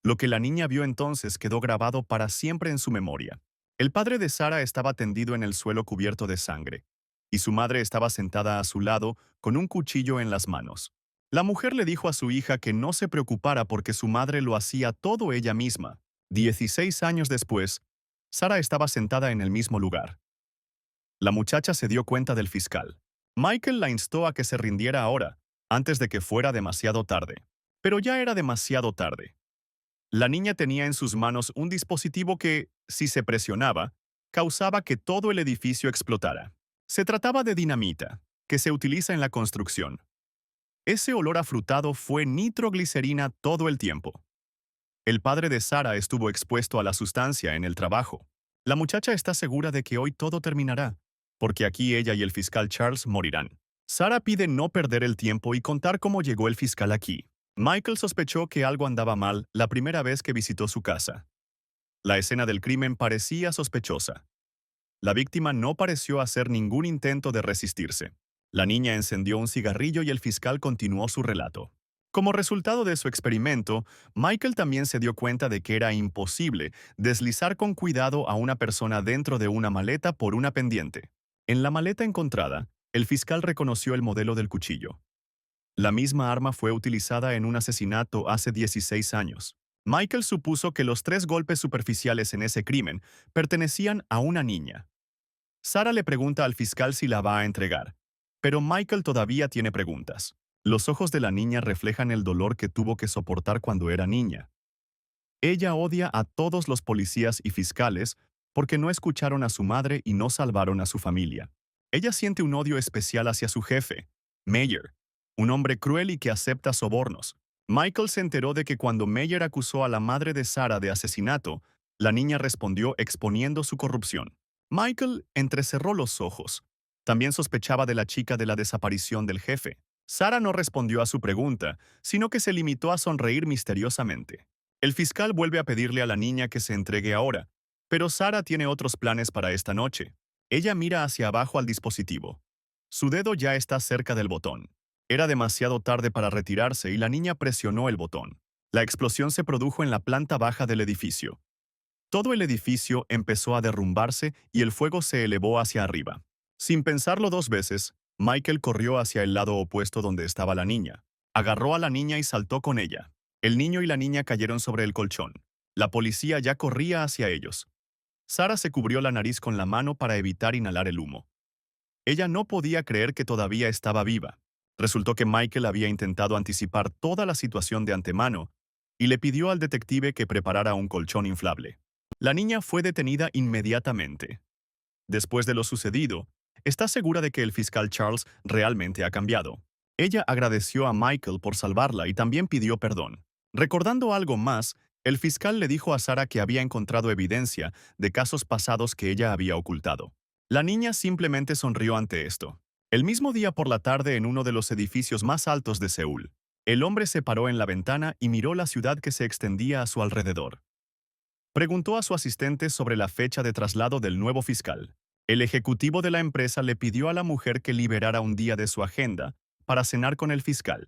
Lo que la niña vio entonces quedó grabado para siempre en su memoria. El padre de Sara estaba tendido en el suelo cubierto de sangre, y su madre estaba sentada a su lado con un cuchillo en las manos. La mujer le dijo a su hija que no se preocupara porque su madre lo hacía todo ella misma. 16 años después, Sara estaba sentada en el mismo lugar. La muchacha se dio cuenta del fiscal. Michael la instó a que se rindiera ahora, antes de que fuera demasiado tarde. Pero ya era demasiado tarde. La niña tenía en sus manos un dispositivo que, si se presionaba, causaba que todo el edificio explotara. Se trataba de dinamita, que se utiliza en la construcción. Ese olor afrutado fue nitroglicerina todo el tiempo. El padre de Sara estuvo expuesto a la sustancia en el trabajo. La muchacha está segura de que hoy todo terminará, porque aquí ella y el fiscal Charles morirán. Sara pide no perder el tiempo y contar cómo llegó el fiscal aquí. Michael sospechó que algo andaba mal la primera vez que visitó su casa. La escena del crimen parecía sospechosa. La víctima no pareció hacer ningún intento de resistirse. La niña encendió un cigarrillo y el fiscal continuó su relato. Como resultado de su experimento, Michael también se dio cuenta de que era imposible deslizar con cuidado a una persona dentro de una maleta por una pendiente. En la maleta encontrada, el fiscal reconoció el modelo del cuchillo. La misma arma fue utilizada en un asesinato hace 16 años. Michael supuso que los 3 golpes superficiales en ese crimen pertenecían a una niña. Sara le pregunta al fiscal si la va a entregar, pero Michael todavía tiene preguntas. Los ojos de la niña reflejan el dolor que tuvo que soportar cuando era niña. Ella odia a todos los policías y fiscales porque no escucharon a su madre y no salvaron a su familia. Ella siente un odio especial hacia su jefe, Meyer, un hombre cruel y que acepta sobornos. Michael se enteró de que cuando Meyer acusó a la madre de Sara de asesinato, la niña respondió exponiendo su corrupción. Michael entrecerró los ojos. También sospechaba de la chica de la desaparición del jefe. Sara no respondió a su pregunta, sino que se limitó a sonreír misteriosamente. El fiscal vuelve a pedirle a la niña que se entregue ahora, pero Sara tiene otros planes para esta noche. Ella mira hacia abajo al dispositivo. Su dedo ya está cerca del botón. Era demasiado tarde para retirarse y la niña presionó el botón. La explosión se produjo en la planta baja del edificio. Todo el edificio empezó a derrumbarse y el fuego se elevó hacia arriba. Sin pensarlo 2 veces, Michael corrió hacia el lado opuesto donde estaba la niña. Agarró a la niña y saltó con ella. El niño y la niña cayeron sobre el colchón. La policía ya corría hacia ellos. Sara se cubrió la nariz con la mano para evitar inhalar el humo. Ella no podía creer que todavía estaba viva. Resultó que Michael había intentado anticipar toda la situación de antemano y le pidió al detective que preparara un colchón inflable. La niña fue detenida inmediatamente. Después de lo sucedido, está segura de que el fiscal Charles realmente ha cambiado. Ella agradeció a Michael por salvarla y también pidió perdón. Recordando algo más, el fiscal le dijo a Sara que había encontrado evidencia de casos pasados que ella había ocultado. La niña simplemente sonrió ante esto. El mismo día por la tarde en uno de los edificios más altos de Seúl, el hombre se paró en la ventana y miró la ciudad que se extendía a su alrededor. Preguntó a su asistente sobre la fecha de traslado del nuevo fiscal. El ejecutivo de la empresa le pidió a la mujer que liberara un día de su agenda para cenar con el fiscal.